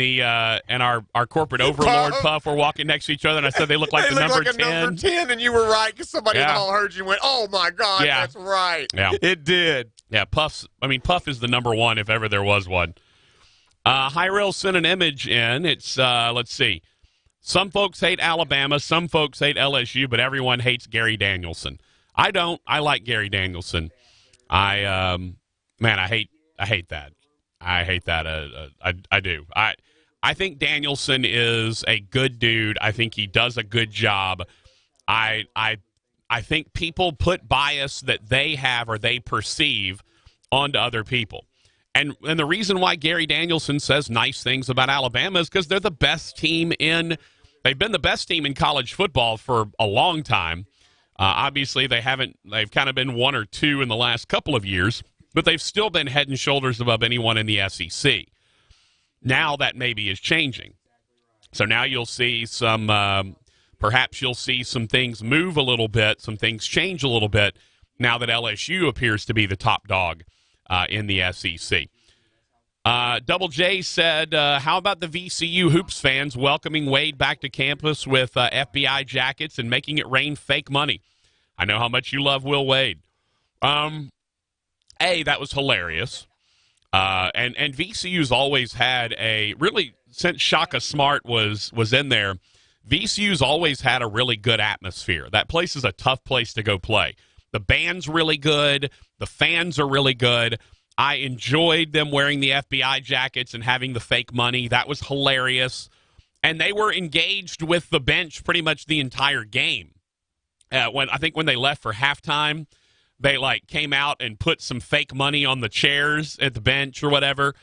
our corporate overlord Puff were walking next to each other, and I said they look like they the look number like 10. A number 10, and you were right because somebody in the hall heard you and went, "Oh my God, that's right." Yeah, it did. Yeah, Puff is the number one if ever there was one. Hyrule sent an image in. It's let's see. Some folks hate Alabama, some folks hate LSU, but everyone hates Gary Danielson. I don't. I like Gary Danielson. I hate that. I hate that. I do. I think Danielson is a good dude. I think he does a good job. I think people put bias that they have or they perceive onto other people. And the reason why Gary Danielson says nice things about Alabama is because they're the best team they've been the best team in college football for a long time. Obviously, they've kind of been one or two in the last couple of years, but they've still been head and shoulders above anyone in the SEC. Now that maybe is changing. So now you'll see perhaps you'll see some things move a little bit, some things change a little bit now that LSU appears to be the top dog in the SEC. Double J said, how about the VCU Hoops fans welcoming Wade back to campus with FBI jackets and making it rain fake money? I know how much you love Will Wade. That was hilarious. And VCU's always had since Shaka Smart was in there, VCU's always had a really good atmosphere. That place is a tough place to go play. The band's really good. The fans are really good. I enjoyed them wearing the FBI jackets and having the fake money. That was hilarious. And they were engaged with the bench pretty much the entire game. When they left for halftime, they came out and put some fake money on the chairs at the bench or whatever.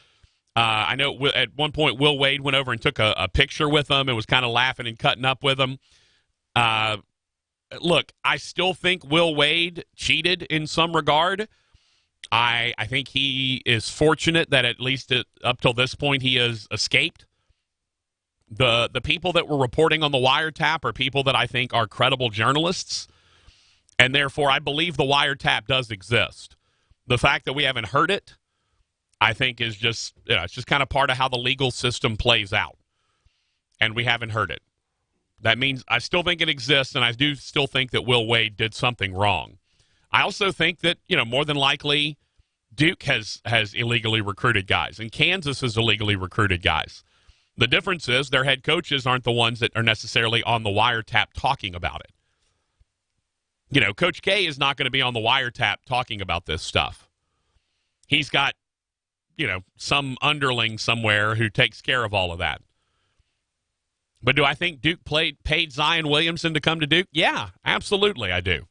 I know at one point Will Wade went over and took a picture with them and was kind of laughing and cutting up with them. Look, I still think Will Wade cheated in some regard. I think he is fortunate that at least up till this point he has escaped. The people that were reporting on the wiretap are people that I think are credible journalists, and therefore I believe the wiretap does exist. The fact that we haven't heard it, I think, is just it's just kind of part of how the legal system plays out, and we haven't heard it. That means I still think it exists, and I do still think that Will Wade did something wrong. I also think that, more than likely Duke has illegally recruited guys, and Kansas has illegally recruited guys. The difference is their head coaches aren't the ones that are necessarily on the wiretap talking about it. Coach K is not going to be on the wiretap talking about this stuff. He's got, some underling somewhere who takes care of all of that. But do I think Duke paid Zion Williamson to come to Duke? Yeah, absolutely I do.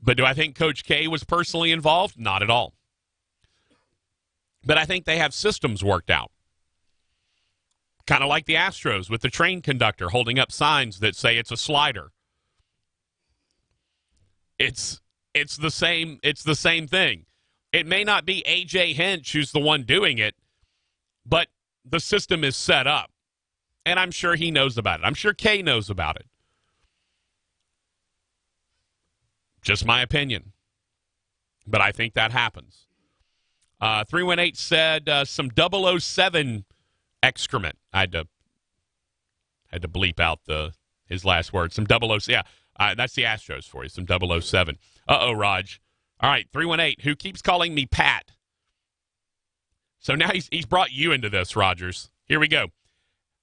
But do I think Coach K was personally involved? Not at all. But I think they have systems worked out. Kind of like the Astros with the train conductor holding up signs that say it's a slider. It's the same thing. It may not be A.J. Hinch who's the one doing it, but the system is set up. And I'm sure he knows about it. I'm sure Kay knows about it. Just my opinion. But I think that happens. 318 said some 007 excrement. I had to bleep out his last word. Some 007. Yeah, that's the Astros for you. Some 007. Uh-oh, Raj. All right, 318, who keeps calling me Pat. So now he's brought you into this, Rogers. Here we go.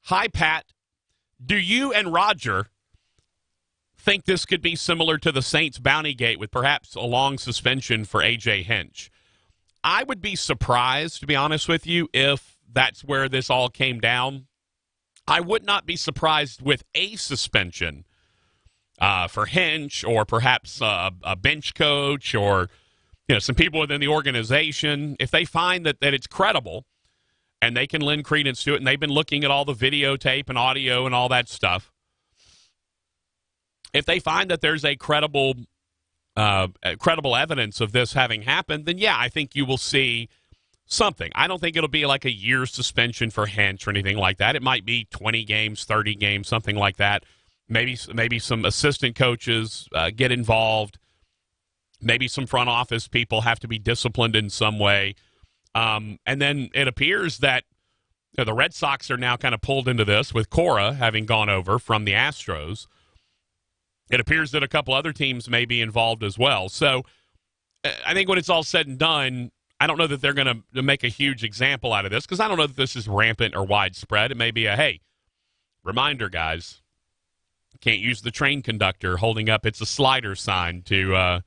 Hi, Pat. Do you and Roger think this could be similar to the Saints bounty gate with perhaps a long suspension for A.J. Hinch? I would be surprised, to be honest with you, if that's where this all came down. I would not be surprised with a suspension for Hinch or perhaps a bench coach or some people within the organization. If they find that it's credible and they can lend credence to it, and they've been looking at all the videotape and audio and all that stuff, if they find that there's a credible evidence of this having happened, then yeah, I think you will see something. I don't think it'll be like a year's suspension for Hinch or anything like that. It might be 20 games, 30 games, something like that. Maybe some assistant coaches get involved. Maybe some front office people have to be disciplined in some way. And then it appears that the Red Sox are now kind of pulled into this with Cora having gone over from the Astros. It appears that a couple other teams may be involved as well. So I think when it's all said and done, I don't know that they're going to make a huge example out of this because I don't know that this is rampant or widespread. It may be hey, reminder, guys, can't use the train conductor holding up it's a slider sign to that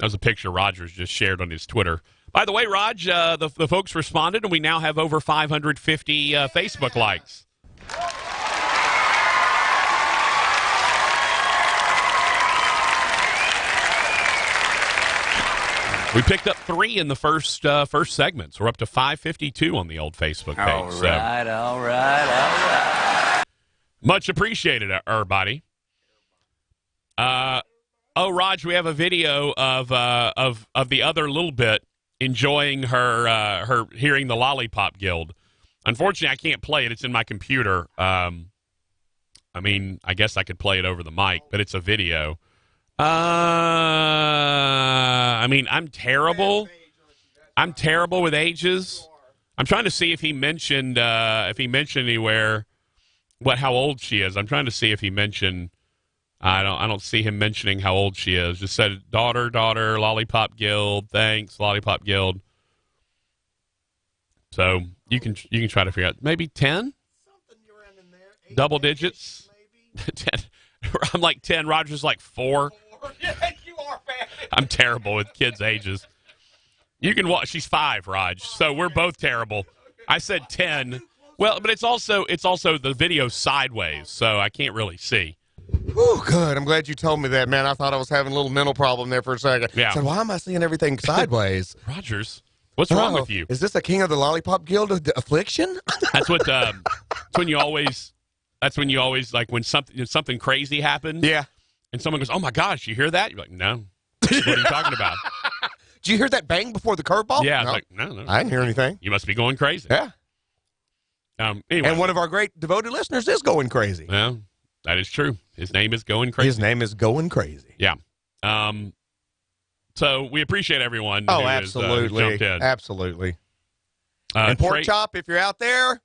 was a picture Rogers just shared on his Twitter. By the way, Raj, the folks responded, and we now have over 550 Facebook likes. We picked up 3 in the first segment, so we're up to 552 on the old Facebook page. All right. Much appreciated, everybody. Raj, we have a video of the other little bit enjoying her hearing the Lollipop Guild. Unfortunately, I can't play it. It's in my computer. I guess I could play it over the mic, but it's a video. I'm terrible. I'm terrible with ages. I'm trying to see if he mentioned anywhere how old she is. I'm trying to see if he mentioned. I don't see him mentioning how old she is. Just said daughter, Lollipop Guild. Thanks, Lollipop Guild. So you can try to figure out maybe 10, double digits. 10. I'm like 10. Roger's like 4. Yeah, you are bad. I'm terrible with kids' ages. You can watch. She's 5, Raj. So we're both terrible. I said 10. Well, but it's also the video sideways, so I can't really see. Oh, good. I'm glad you told me that, man. I thought I was having a little mental problem there for a second. Yeah. I said, why am I seeing everything sideways? Rogers, what's wrong with you? Is this a King of the Lollipop Guild affliction? That's when you always like when something crazy happens. Yeah. And someone goes, "Oh my gosh, you hear that?" You're like, "No." What are you talking about? Did you hear that bang before the curveball? Yeah. No. Like, no. I didn't hear anything. You must be going crazy. Yeah. Anyway. And one of our great devoted listeners is going crazy. Well, that is true. His name is going crazy. His name is going crazy. Yeah. So we appreciate everyone. Oh, who absolutely. Has, jumped in. Absolutely. And Pork Chop, if you're out there,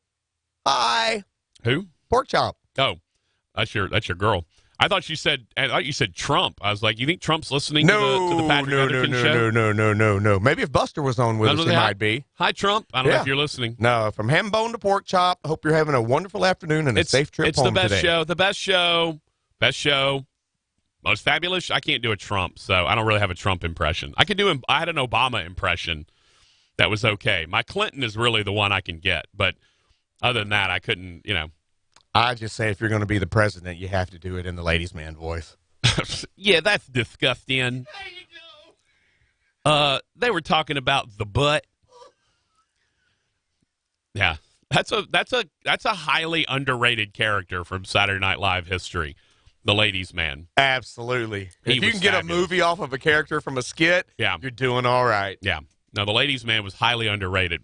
hi. Who? Pork Chop. Oh, that's your girl. I thought you said Trump. I was like, you think Trump's listening to the Patrick Netherton show? No. Maybe if Buster was on with us, he might be. Hi, Trump. I don't know if you're listening. No, from ham bone to pork chop. I hope you're having a wonderful afternoon and a safe trip home today. It's the best show. Most fabulous. I can't do a Trump, so I don't really have a Trump impression. I had an Obama impression that was okay. My Clinton is really the one I can get, but other than that, I couldn't, I just say if you're going to be the president, you have to do it in the ladies' man voice. Yeah, that's disgusting. They were talking about the butt. Yeah, that's a highly underrated character from Saturday Night Live history. The ladies' man. Absolutely. He If you was can get fabulous. a movie off of a character from a skit, Yeah. you're doing all right. Yeah. No, the ladies' man was highly underrated.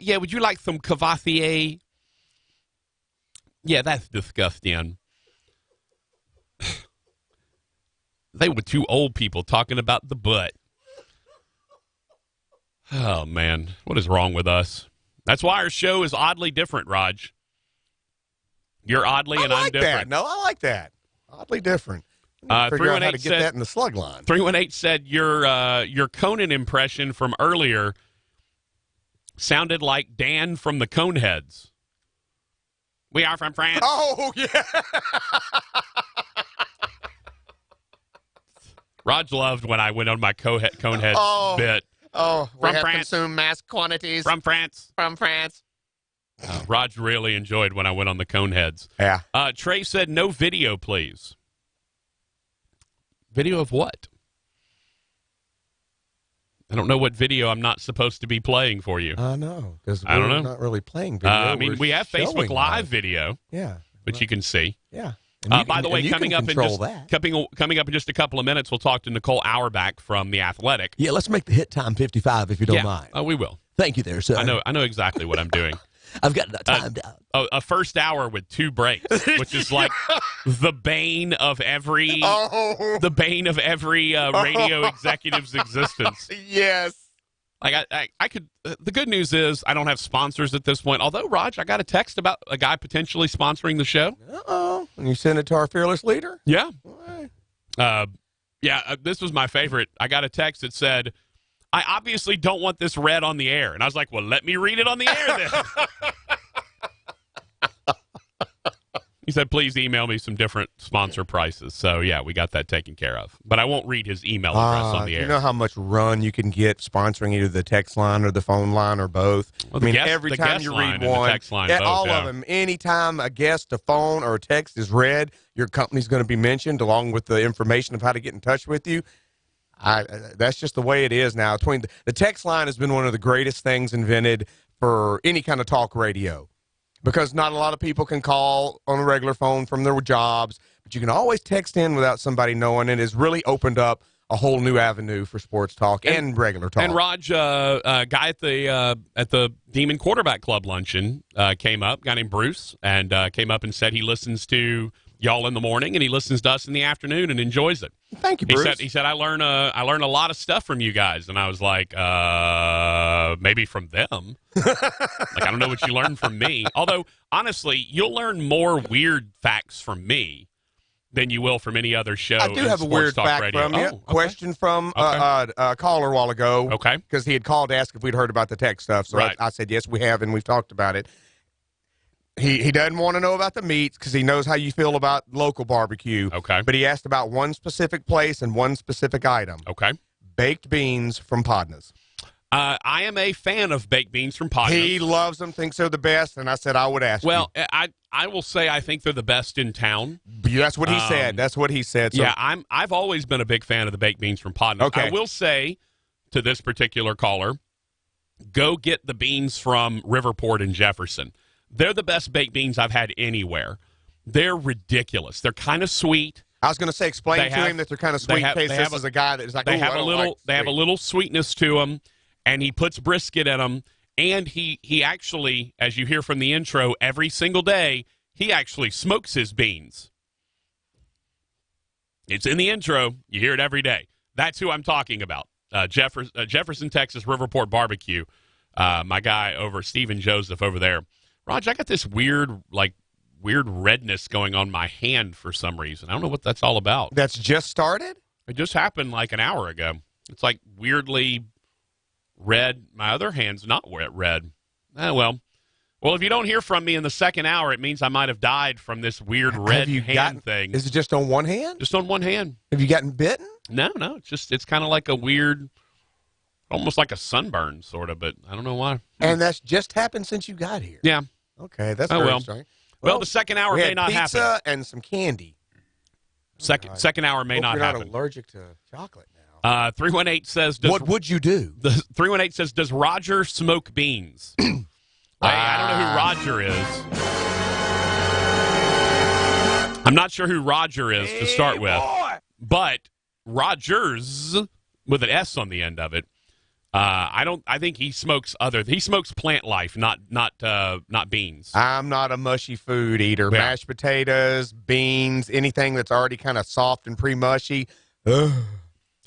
Yeah, would you like some Cavassier? Yeah, that's disgusting. They were two old people talking about the butt. Oh, man. What is wrong with us? That's why our show is oddly different, Raj. You're oddly and I'm different. That. No, I like that. Oddly different. Figure out how to get that in the slug line. 318 said your Conan impression from earlier sounded like Dan from the Coneheads. We are from France. Oh, yeah. Raj loved when I went on my Coneheads bit. Oh, From we have France. consumed mass quantities. From France. From France. Raj really enjoyed when I went on the Coneheads. Yeah. Trey said, no video, please. Video of what? I don't know what video I'm not supposed to be playing for you. I know. Because I don't know. we're not really playing video. I mean, we have Facebook showing Live video. Yeah. Which you can see. Yeah. By the way, coming up in just a couple of minutes, we'll talk to Nicole Auerbach from The Athletic. Yeah, let's make the hit time 55 if you don't mind. Oh, we will. Thank you there, sir. I know exactly what I'm doing. I've got that timed out. A first hour with 2 breaks, which is like the bane of every radio executive's existence. Yes. Like I could. The good news is I don't have sponsors at this point. Although, Raj, I got a text about a guy potentially sponsoring the show. Uh-oh. And you send it to our fearless leader? Yeah. This was my favorite. I got a text that said, I obviously don't want this read on the air. And I was like, well, let me read it on the air then. He said, please email me some different sponsor prices. So, yeah, we got that taken care of. But I won't read his email address on the air. You know how much run you can get sponsoring either the text line or the phone line or both? Well, every time you read one, all of them, anytime a guest, a phone, or a text is read, your company's going to be mentioned along with the information of how to get in touch with you. That's just the way it is now. The text line has been one of the greatest things invented for any kind of talk radio. Because not a lot of people can call on a regular phone from their jobs, but you can always text in without somebody knowing. It has really opened up a whole new avenue for sports talk and regular talk. And Raj, a guy at the Demon Quarterback Club luncheon came up, a guy named Bruce, and came up and said he listens to y'all in the morning and he listens to us in the afternoon and enjoys it. Thank you, Bruce. He said I learn a lot of stuff from you guys, and I was like, maybe from them. Like, I don't know what you learned from me. Although, honestly, you'll learn more weird facts from me than you will from any other show. I do have a weird fact radio. from you. Okay. Question from a caller a while ago. Okay. Because he had called to ask if we'd heard about the tech stuff. So right. I said, yes, we have, and we've talked about it. He doesn't want to know about the meats because he knows how you feel about local barbecue. Okay. But he asked about one specific place and one specific item. Okay. Baked beans from Podna's. I am a fan of baked beans from Podna's. He loves them, thinks they're the best, and I said I would ask you. Well, I will say I think they're the best in town. That's what he said. That's what he said. So. Yeah, I've always been a big fan of the baked beans from Podna's. Okay. I will say to this particular caller, go get the beans from Riverport and Jefferson. They're the best baked beans I've had anywhere. They're ridiculous. They're kind of sweet. I was going to say, explain to him that they're kind of sweet in case this is a guy that is like, they have a little sweetness to them, and he puts brisket in them. And he actually, as you hear from the intro, every single day, he actually smokes his beans. It's in the intro. You hear it every day. That's who I'm talking about. Jefferson, Texas, Riverport Barbecue. My guy over, Stephen Joseph over there. Raj, I got this weird redness going on my hand for some reason. I don't know what that's all about. That's just started? It just happened like an hour ago. It's like weirdly red. My other hand's not red. Well, if you don't hear from me in the second hour, it means I might have died from this weird red hand thing. Is it just on one hand? Just on one hand. Have you gotten bitten? No. It's kind of like a weird, almost like a sunburn sort of, but I don't know why. And that's just happened since you got here? Yeah. Okay, that's very strange. Well, the second hour may not happen. Pizza and some candy. Second hour may not You're not happen. allergic to chocolate now. 318 says, What would you do? The 318 says, does Roger smoke beans? I don't know who Roger is. I'm not sure who Roger is to start with. But Rogers, with an S on the end of it, I think he smokes plant life, not beans. I'm not a mushy food eater. Yeah. Mashed potatoes, beans, anything that's already kind of soft and pre-mushy. Ugh.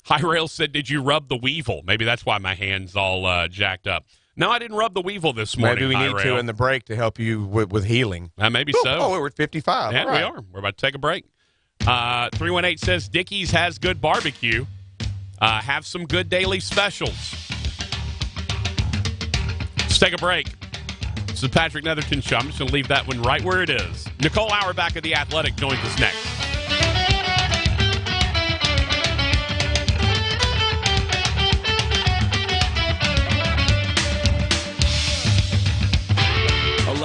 High Rail said, did you rub the weevil? Maybe that's why my hand's all jacked up. No, I didn't rub the weevil this morning. Maybe we High need Rail. to in the break to help you with healing. Maybe so. Oh, we're at 55. Yeah, All right. we are. We're about to take a break. 318 says, Dickie's has good barbecue. Have some good daily specials. Let's take a break. This is the Patrick Netherton Show. I'm just going to leave that one right where it is. Nicole Auerbach of The Athletic joins us next.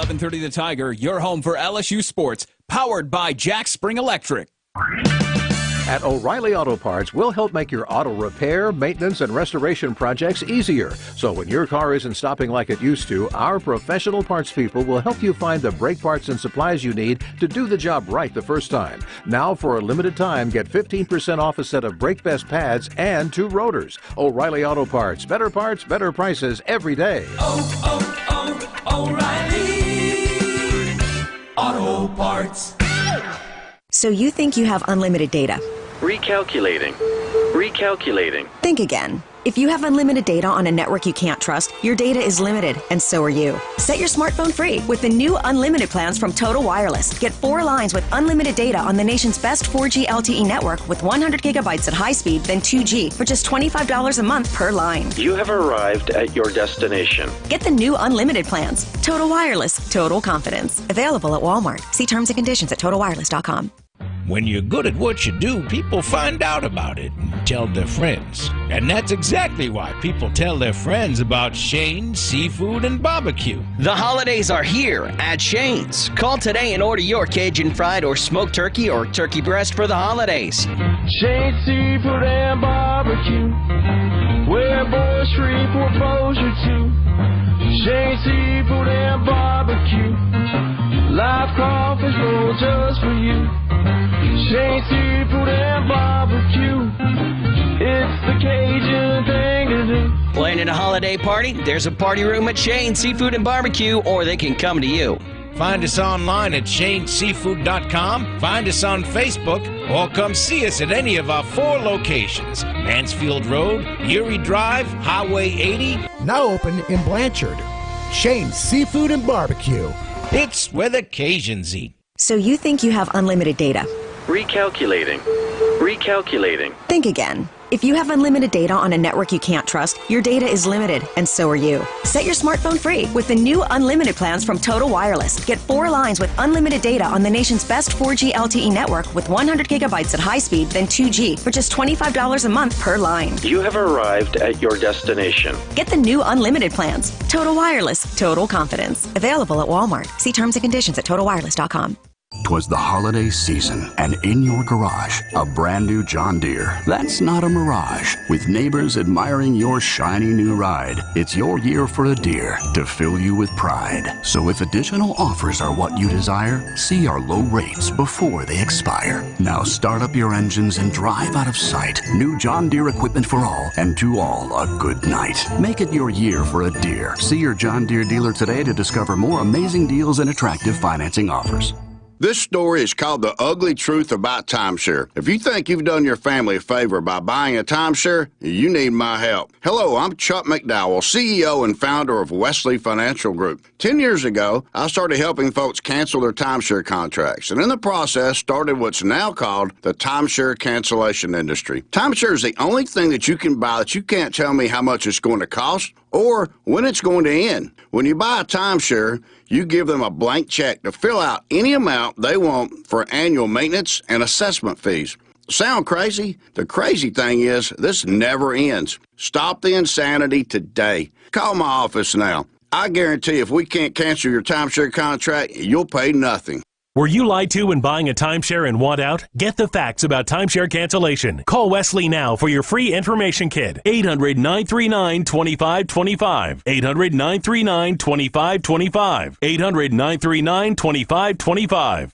.30 The Tiger, your home for LSU sports, powered by Jack Spring Electric. At O'Reilly Auto Parts, we'll help make your auto repair, maintenance, and restoration projects easier. So when your car isn't stopping like it used to, our professional parts people will help you find the brake parts and supplies you need to do the job right the first time. Now, for a limited time, get 15% off a set of Brake Best pads and 2 rotors. O'Reilly Auto Parts, better prices every day. O'Reilly Auto Parts. So you think you have unlimited data? Recalculating. Think again. If you have unlimited data on a network you can't trust, your data is limited, and so are you. Set your smartphone free with the new unlimited plans from Total Wireless. Get 4 lines with unlimited data on the nation's best 4G LTE network with 100 gigabytes at high speed, then 2G for just $25 a month per line. You have arrived at your destination. Get the new unlimited plans. Total Wireless, total confidence. Available at Walmart. See terms and conditions at totalwireless.com. When you're good at what you do, people find out about it and tell their friends. And that's exactly why people tell their friends about Shane's Seafood and Barbecue. The holidays are here at Shane's. Call today and order your Cajun fried or smoked turkey or turkey breast for the holidays. Shane's Seafood and Barbecue, where boys shriek for exposure to. Shane's Seafood and Barbecue, live crawfish roll just for you. Shane's Seafood and Barbecue, it's the Cajun thing to do. Planning a holiday party? There's a party room at Shane's Seafood and Barbecue, or they can come to you. Find us online at shaneseafood.com, find us on Facebook, or come see us at any of our 4 locations. Mansfield Road, Erie Drive, Highway 80. Now open in Blanchard. Shane's Seafood and Barbecue. It's where the Cajuns eat. So you think you have unlimited data? Recalculating. Think again. If you have unlimited data on a network you can't trust, your data is limited, and so are you. Set your smartphone free with the new unlimited plans from Total Wireless. Get 4 lines with unlimited data on the nation's best 4G LTE network with 100 gigabytes at high speed, then 2G for just $25 a month per line. You have arrived at your destination. Get the new unlimited plans. Total Wireless, total confidence. Available at Walmart. See terms and conditions at totalwireless.com. 'Twas the holiday season, and in your garage, a brand new John Deere. That's not a mirage. With neighbors admiring your shiny new ride, it's your year for a Deere to fill you with pride. So if additional offers are what you desire, see our low rates before they expire. Now start up your engines and drive out of sight. New John Deere equipment for all, and to all a good night. Make it your year for a Deere. See your John Deere dealer today to discover more amazing deals and attractive financing offers. This story is called The Ugly Truth About Timeshare. If you think you've done your family a favor by buying a timeshare, you need my help. Hello, I'm Chuck McDowell, CEO and founder of Wesley Financial Group. 10 years ago, I started helping folks cancel their timeshare contracts, and in the process started what's now called the timeshare cancellation industry. Timeshare is the only thing that you can buy that you can't tell me how much it's going to cost or when it's going to end. When you buy a timeshare, you give them a blank check to fill out any amount they want for annual maintenance and assessment fees. Sound crazy? The crazy thing is, this never ends. Stop the insanity today. Call my office now. I guarantee if we can't cancel your timeshare contract, you'll pay nothing. Were you lied to when buying a timeshare and want out? Get the facts about timeshare cancellation. Call Wesley now for your free information kit. 800-939-2525. 800-939-2525. 800-939-2525.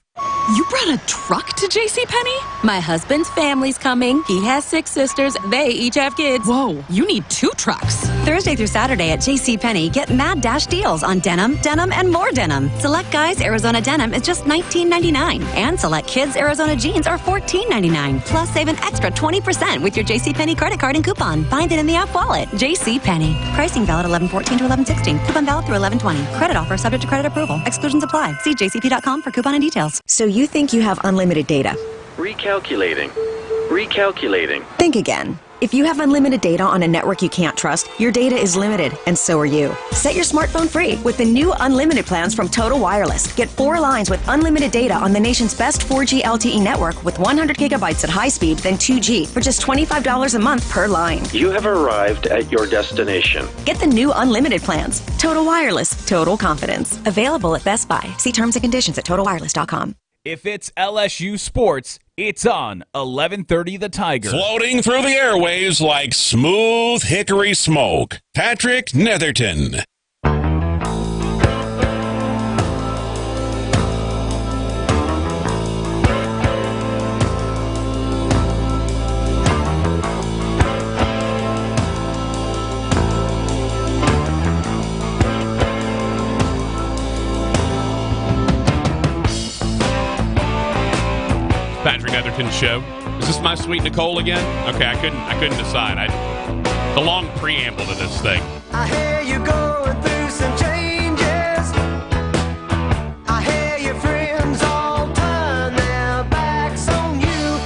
You brought a truck to JCPenney? My husband's family's coming. He has 6 sisters. They each have kids. Whoa, you need 2 trucks. Thursday through Saturday at JCPenney, get mad dash deals on denim, and more denim. Select guys Arizona denim is just $19.99. And select kids Arizona jeans are $14.99. Plus save an extra 20% with your JCPenney credit card and coupon. Find it in the app wallet. JCPenney. Pricing valid 11/14 to 11/16. Coupon valid through 11/20. Credit offer subject to credit approval. Exclusions apply. See jcp.com for coupon and details. So you think you have unlimited data? Recalculating. Recalculating. Think again. If you have unlimited data on a network you can't trust, your data is limited, and so are you. Set your smartphone free with the new unlimited plans from Total Wireless. Get 4 lines with unlimited data on the nation's best 4G LTE network with 100 gigabytes at high speed, then 2G for just $25 a month per line. You have arrived at your destination. Get the new unlimited plans. Total Wireless, total confidence. Available at Best Buy. See terms and conditions at totalwireless.com. If it's LSU sports, it's on 1130 The Tiger. Floating through the airwaves like smooth hickory smoke. Patrick Netherton. Patrick Netherton Show. Is this my sweet Nicole again? Okay, I couldn't decide. The long preamble to this thing. I hear you going through some changes. I hear your friends all turn their backs on you.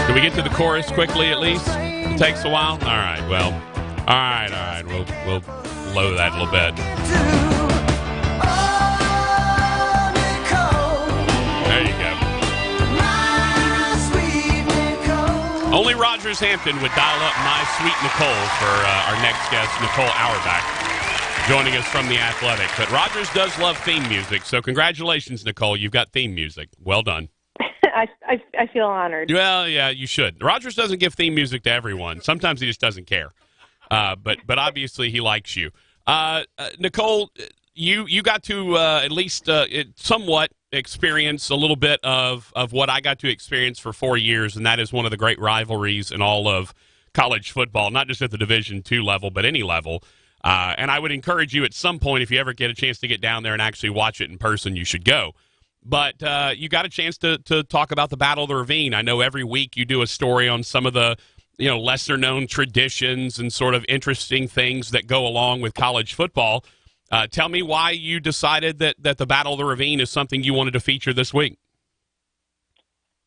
Can we get to the chorus quickly at least? It takes a while. All right. Well. All right. We'll low that a little bit. There you go. Only Rogers Hampton would dial up My Sweet Nicole for our next guest, Nicole Auerbach, joining us from The Athletic. But Rogers does love theme music, so congratulations, Nicole. You've got theme music. Well done. I feel honored. Well, yeah, you should. Rogers doesn't give theme music to everyone. Sometimes he just doesn't care. But obviously he likes you. Nicole, you got to at least somewhat experience a little bit of what I got to experience for 4 years, and that is one of the great rivalries in all of college football, not just at the Division II level, but any level. And I would encourage you at some point, if you ever get a chance to get down there and actually watch it in person, you should go. But you got a chance to talk about the Battle of the Ravine. I know every week you do a story on some of the lesser-known traditions and sort of interesting things that go along with college football. Tell me why you decided that the Battle of the Ravine is something you wanted to feature this week.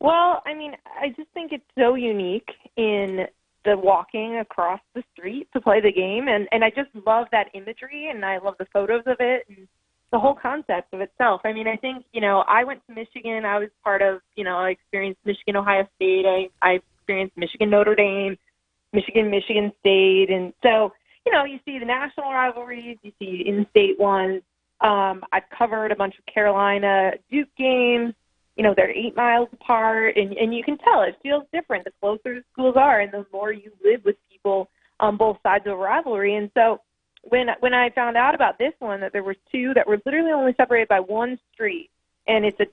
Well, I mean, I just think it's so unique in the walking across the street to play the game, and I just love that imagery, and I love the photos of it, and the whole concept of itself. I mean, I think, I went to Michigan. I was part of, I experienced Michigan, Ohio State. I experienced Michigan, Notre Dame, Michigan State, and so you see the national rivalries, you see in-state ones. I've covered a bunch of Carolina Duke games. They're 8 miles apart, and you can tell it feels different the closer the schools are and the more you live with people on both sides of a rivalry. And so when I found out about this one, that there were 2 that were literally only separated by 1 street, and it's a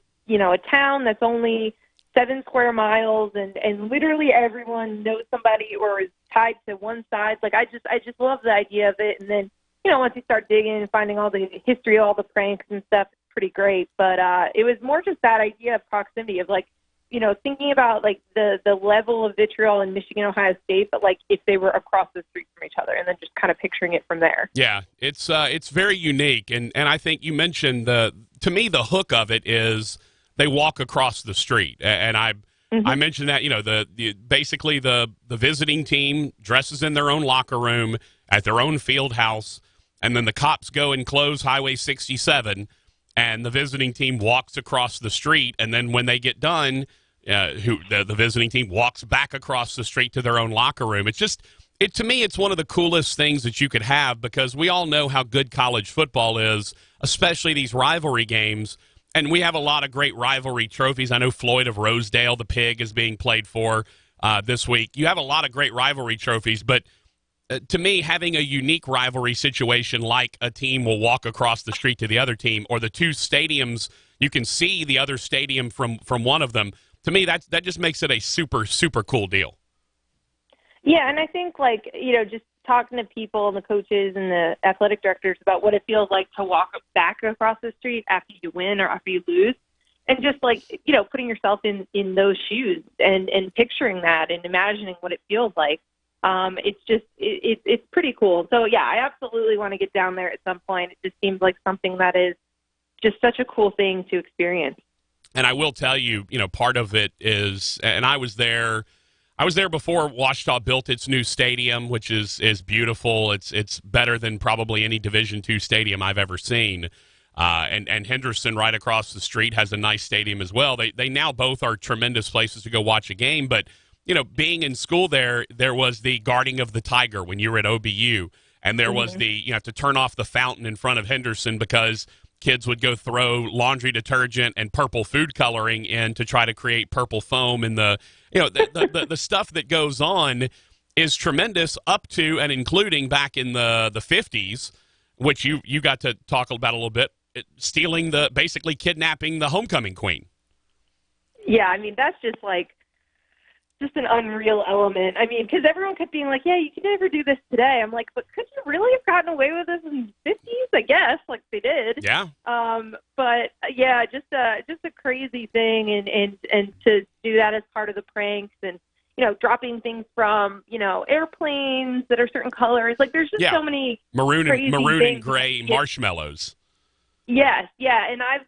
town that's only 7 square miles, and literally everyone knows somebody or is tied to one side. Like, I just love the idea of it. And then, once you start digging and finding all the history, all the pranks and stuff, it's pretty great. But it was more just that idea of proximity of, like, thinking about, like, the level of vitriol in Michigan, Ohio State, but, like, if they were across the street from each other, and then just kind of picturing it from there. Yeah, it's very unique. And I think you mentioned to me, the hook of it is they walk across the street. And I mentioned that, basically the visiting team dresses in their own locker room at their own field house, and then the cops go and close Highway 67, and the visiting team walks across the street, and then when they get done, the visiting team walks back across the street to their own locker room. To me, it's one of the coolest things that you could have, because we all know how good college football is, especially these rivalry games. And we have a lot of great rivalry trophies. I know Floyd of Rosedale, the pig, is being played for this week. You have a lot of great rivalry trophies, but to me, having a unique rivalry situation like a team will walk across the street to the other team, or the two stadiums, you can see the other stadium from one of them. To me, that just makes it a super, super cool deal. Yeah, and I think, like, just talking to people and the coaches and the athletic directors about what it feels like to walk back across the street after you win or after you lose, and just, like, putting yourself in those shoes and picturing that and imagining what it feels like. It's pretty cool. So, yeah, I absolutely want to get down there at some point. It just seems like something that is just such a cool thing to experience. And I will tell you, part of it is, and I was there before Ouachita built its new stadium, which is beautiful. It's better than probably any Division II stadium I've ever seen. And Henderson right across the street has a nice stadium as well. They now both are tremendous places to go watch a game, but being in school there was the guarding of the tiger when you were at OBU, and there was you have to turn off the fountain in front of Henderson because kids would go throw laundry detergent and purple food coloring in to try to create purple foam, and the stuff that goes on is tremendous, up to and including back in the 50s, which you got to talk about a little bit, basically kidnapping the homecoming queen. Yeah, I mean, that's just an unreal element. I mean, because everyone kept being like, yeah, you can never do this today. I'm like, but could you really have gotten away with this in the 50s? I guess, like they did. Yeah. But yeah, just a crazy thing, and to do that as part of the pranks, and dropping things from airplanes that are certain colors. Like there's just so many maroon things. and gray marshmallows. Yes, yeah, and I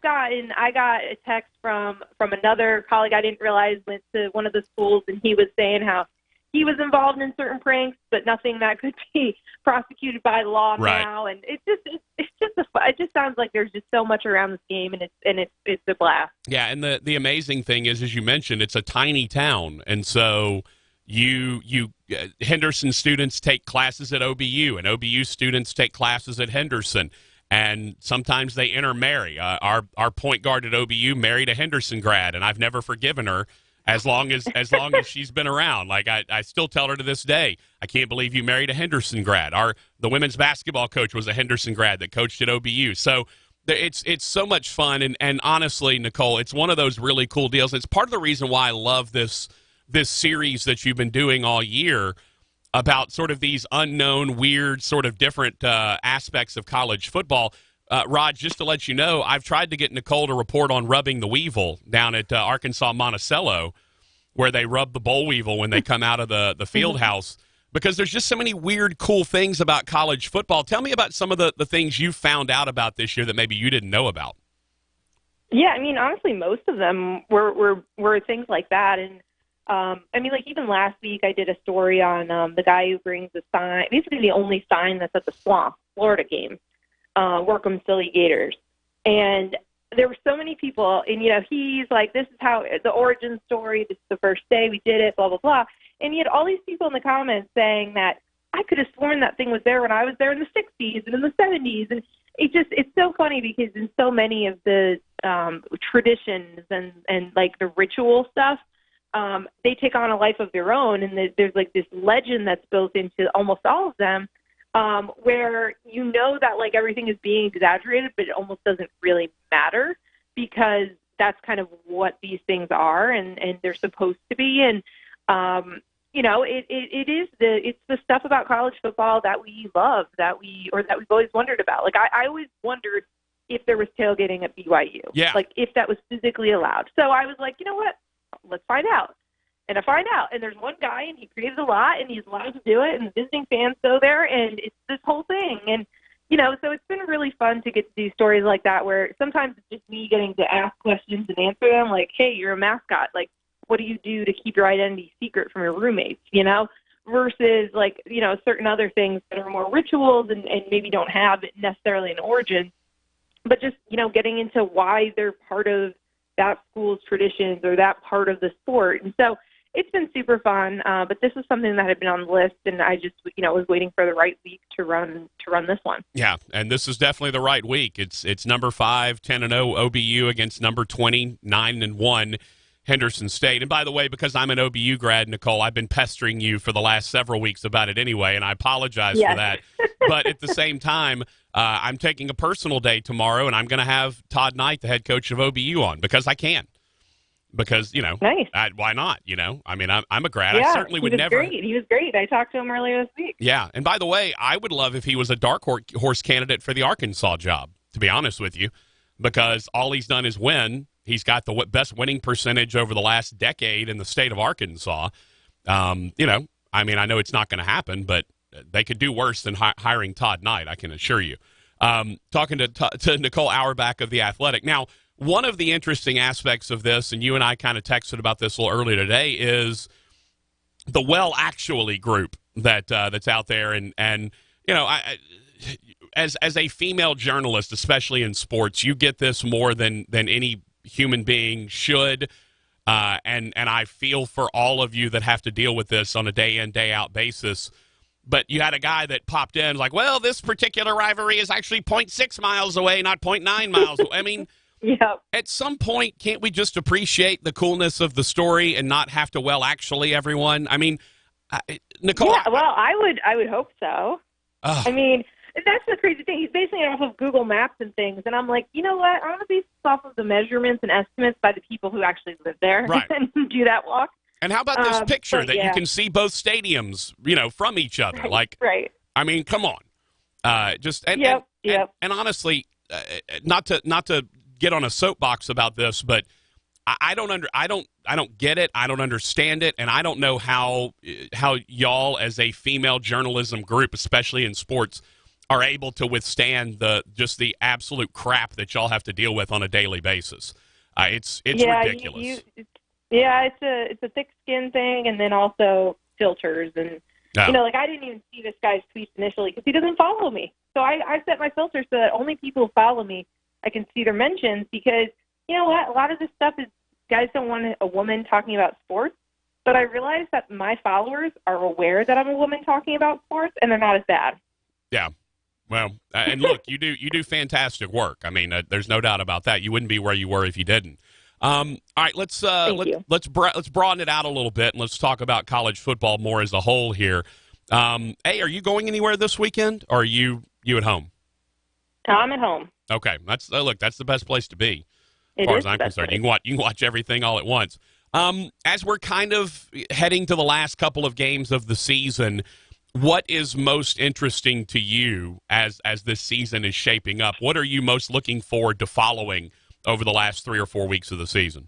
got a text from another colleague I didn't realize went to one of the schools, and he was saying how he was involved in certain pranks, but nothing that could be prosecuted by law now. And it just sounds like there's just so much around this game, and it's a blast. Yeah, and the amazing thing is, as you mentioned, it's a tiny town, and so Henderson students take classes at OBU, and OBU students take classes at Henderson. And sometimes they intermarry. Our point guard at OBU married a Henderson grad, and I've never forgiven her as long as she's been around. Like I still tell her to this day, I can't believe you married a Henderson grad. The women's basketball coach was a Henderson grad that coached at OBU. So it's so much fun, and honestly, Nicole, it's one of those really cool deals. It's part of the reason why I love this series that you've been doing all year, about sort of these unknown, weird, sort of different aspects of college football. Rod, just to let you know, I've tried to get Nicole to report on rubbing the weevil down at Arkansas Monticello, where they rub the boll weevil when they come out of the field house, because there's just so many weird, cool things about college football. Tell me about some of the things you found out about this year that maybe you didn't know about. Yeah, I mean, honestly, most of them were things like that, and I mean, like even last week I did a story on the guy who brings the sign, basically the only sign that's at the Swamp, Florida game, Work 'em Silly Gators. And there were so many people, and, he's like, this is how the origin story, this is the first day we did it, blah, blah, blah. And he had all these people in the comments saying that I could have sworn that thing was there when I was there in the 60s and in the 70s. And it's so funny because in so many of the traditions and like the ritual stuff, they take on a life of their own, and there's like this legend that's built into almost all of them, where that like everything is being exaggerated, but it almost doesn't really matter because that's kind of what these things are, and they're supposed to be. And it's the stuff about college football that we love, that we've always wondered about. Like I always wondered if there was tailgating at BYU, like if that was physically allowed. So I was like, you know what? Let's find out. And I find out. And there's one guy, and he created a lot, and he's allowed to do it, and the visiting fans go there, and it's this whole thing. And, so it's been really fun to get to do stories like that where sometimes it's just me getting to ask questions and answer them, like, hey, you're a mascot. Like, what do you do to keep your identity secret from your roommates, versus, like, certain other things that are more rituals and maybe don't have necessarily an origin, but just, getting into why they're part of that school's traditions or that part of the sport. And so it's been super fun. But this was something that had been on the list, and I just, was waiting for the right week to run this one. Yeah, and this is definitely the right week. It's number 5, 10-0 OBU against number 20, 9-1 Henderson State. And by the way, because I'm an OBU grad, Nicole, I've been pestering you for the last several weeks about it anyway, and I apologize for that. But at the same time, I'm taking a personal day tomorrow, and I'm going to have Todd Knight, the head coach of OBU, on because I can. Because, nice. Why not? I mean, I'm a grad. Yeah, I certainly would never. He was great. I talked to him earlier this week. Yeah, and by the way, I would love if he was a dark horse candidate for the Arkansas job, to be honest with you, because all he's done is win. He's got the best winning percentage over the last decade in the state of Arkansas. I mean, I know it's not going to happen, but they could do worse than hiring Todd Knight, I can assure you. Talking to Nicole Auerbach of The Athletic. Now, one of the interesting aspects of this, and you and I kind of texted about this a little earlier today, is the Well Actually group that's out there. And as a female journalist, especially in sports, you get this more than any human being should. And I feel for all of you that have to deal with this on a day in, day out basis. But you had a guy that popped in like, well, this particular rivalry is actually 0.6 miles away, not 0.9 miles away. I mean, at some point, can't we just appreciate the coolness of the story and not have to, well, actually, everyone? I mean, Nicole. Yeah, well, I would hope so. I mean, that's the crazy thing. He's basing it off of Google Maps and things. And I'm like, you know what? I want to base this off of the measurements and estimates by the people who actually live there and do that walk. And how about this picture that you can see both stadiums, from each other? Right. I mean, come on. And honestly, not to get on a soapbox about this, but I don't get it. I don't understand it, and I don't know how y'all as a female journalism group, especially in sports, are able to withstand the absolute crap that y'all have to deal with on a daily basis. It's ridiculous. It's a thick skin thing, and then also filters, and I didn't even see this guy's tweets initially because he doesn't follow me. So I set my filter so that only people who follow me, I can see their mentions, because you know what, a lot of this stuff is guys don't want a woman talking about sports, but I realize that my followers are aware that I'm a woman talking about sports, and they're not as bad. Yeah. Well, and look, you do fantastic work. I mean, there's no doubt about that. You wouldn't be where you were if you didn't. All right, let's broaden it out a little bit, and let's talk about college football more as a whole here. Hey, are you going anywhere this weekend, or are you at home? I'm at home. Okay, that's the best place to be, as far as I'm concerned. You can watch everything all at once. As we're kind of heading to the last couple of games of the season, what is most interesting to you as this season is shaping up? What are you most looking forward to following over the last 3 or 4 weeks of the season?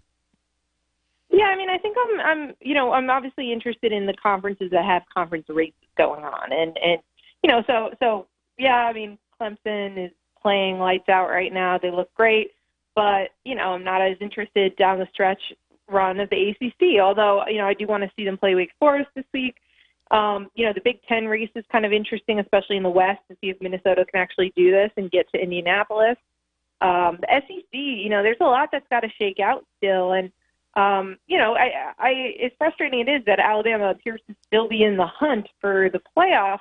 Yeah, I mean, I think I'm obviously interested in the conferences that have conference races going on, and so yeah, I mean, Clemson is playing lights out right now. They look great, but I'm not as interested down the stretch run of the ACC. Although I do want to see them play Wake Forest this week. The Big Ten race is kind of interesting, especially in the West, to see if Minnesota can actually do this and get to Indianapolis. The SEC, there's a lot that's got to shake out still. And, as frustrating it is that Alabama appears to still be in the hunt for the playoff,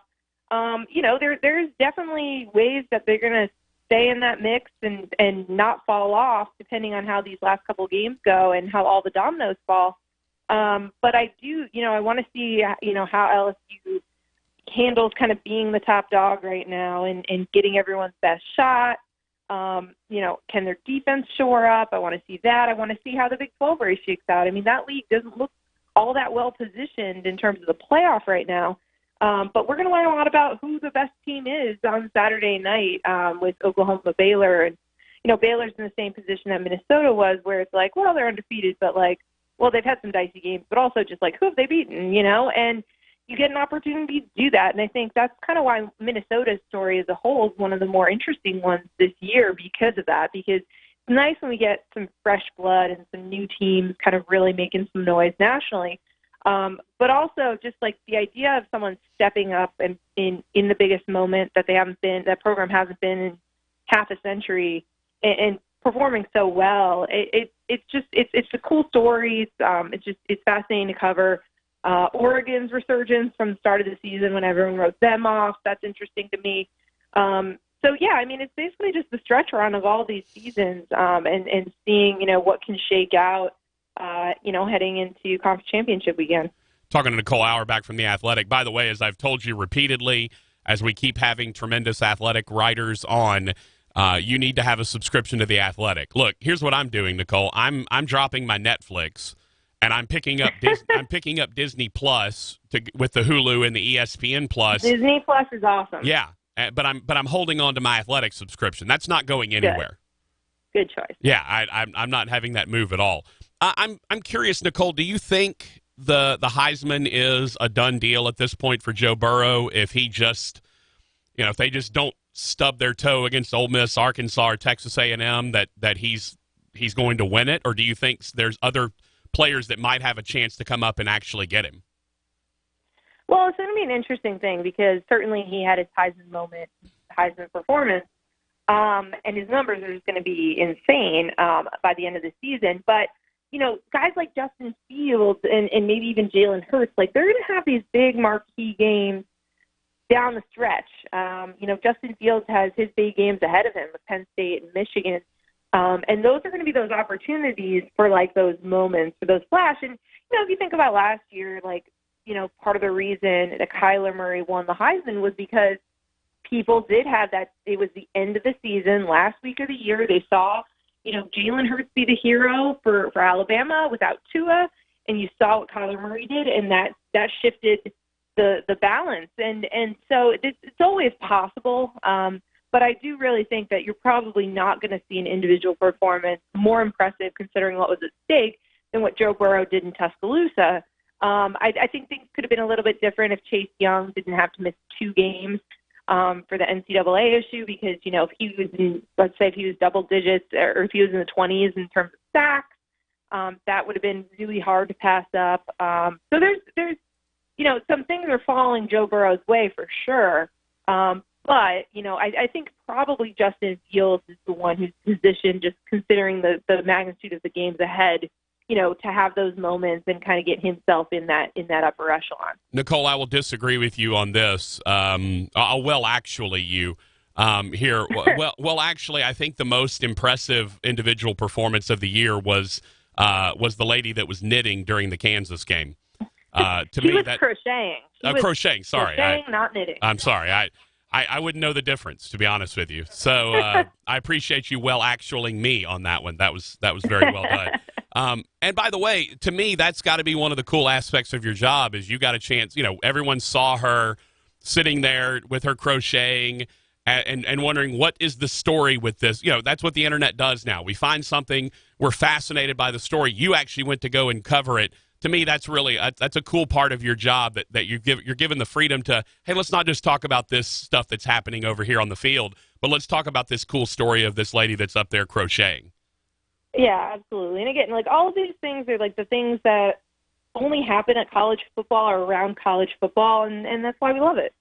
there's definitely ways that they're going to stay in that mix and not fall off, depending on how these last couple games go and how all the dominoes fall. But I do, I want to see, how LSU handles kind of being the top dog right now and getting everyone's best shot. Can their defense shore up? I want to see that. I want to see how the Big 12 race shakes out. I mean, that league doesn't look all that well positioned in terms of the playoff right now. But we're going to learn a lot about who the best team is on Saturday night with Oklahoma Baylor. And, Baylor's in the same position that Minnesota was, where it's like, well, they're undefeated, but they've had some dicey games, but also just who have they beaten, and you get an opportunity to do that. And I think that's kind of why Minnesota's story as a whole is one of the more interesting ones this year because of that, because it's nice when we get some fresh blood and some new teams kind of really making some noise nationally. But also just the idea of someone stepping up and in the biggest moment that that program hasn't been in half a century and performing so well. It's the cool stories. It's fascinating to cover. Oregon's resurgence from the start of the season when everyone wrote them off. That's interesting to me. So yeah, I mean, it's basically just the stretch run of all these seasons, and seeing, what can shake out, heading into conference championship weekend. Talking to Nicole Auerbach from The Athletic. By the way, as I've told you repeatedly, as we keep having tremendous athletic writers on, you need to have a subscription to The Athletic. Look, here's what I'm doing, Nicole. I'm dropping my Netflix, and I'm picking up Disney Plus with the Hulu and the ESPN Plus. Disney Plus is awesome. Yeah, but I'm holding on to my Athletic subscription. That's not going anywhere. Good choice. Yeah, I'm not having that move at all. I'm curious, Nicole. Do you think the Heisman is a done deal at this point for Joe Burrow? If he just, if they just don't stub their toe against Ole Miss, Arkansas, or Texas A&M, that he's going to win it, or do you think there's other players that might have a chance to come up and actually get him? Well, it's going to be an interesting thing because certainly he had his Heisman moment, Heisman performance, and his numbers are just going to be insane by the end of the season. But, guys like Justin Fields and maybe even Jalen Hurts, they're going to have these big marquee games down the stretch. Justin Fields has his big games ahead of him with Penn State and Michigan. And those are going to be those opportunities for those moments, for those flash. And, if you think about last year, part of the reason that Kyler Murray won the Heisman was because people did have that. It was the end of the season, last week of the year. They saw, Jalen Hurts be the hero for Alabama without Tua. And you saw what Kyler Murray did, and that shifted the balance. And so it's always possible. But I do really think that you're probably not going to see an individual performance more impressive considering what was at stake than what Joe Burrow did in Tuscaloosa. I think things could have been a little bit different if Chase Young didn't have to miss 2 games for the NCAA issue because, if he was let's say if he was double digits or if he was in the 20s in terms of sacks, that would have been really hard to pass up. So there's some things are falling Joe Burrow's way for sure. But, I think probably Justin Fields is the one who's positioned, just considering the magnitude of the games ahead, to have those moments and kind of get himself in that upper echelon. Nicole, I will disagree with you on this. Actually, I think the most impressive individual performance of the year was the lady that was knitting during the Kansas game. She was crocheting. Crocheting, sorry. Crocheting, not knitting. I'm sorry. I wouldn't know the difference, to be honest with you. So I appreciate you actualing me on that one. That was very well done. And by the way, to me, that's got to be one of the cool aspects of your job is you got a chance. Everyone saw her sitting there with her crocheting and wondering what is the story with this. That's what the internet does now. We find something, we're fascinated by the story. You actually went to go and cover it. To me, that's a cool part of your job that you're given the freedom to, hey, let's not just talk about this stuff that's happening over here on the field, but let's talk about this cool story of this lady that's up there crocheting. Yeah, absolutely. And again, all of these things are the things that only happen at college football or around college football, and that's why we love it.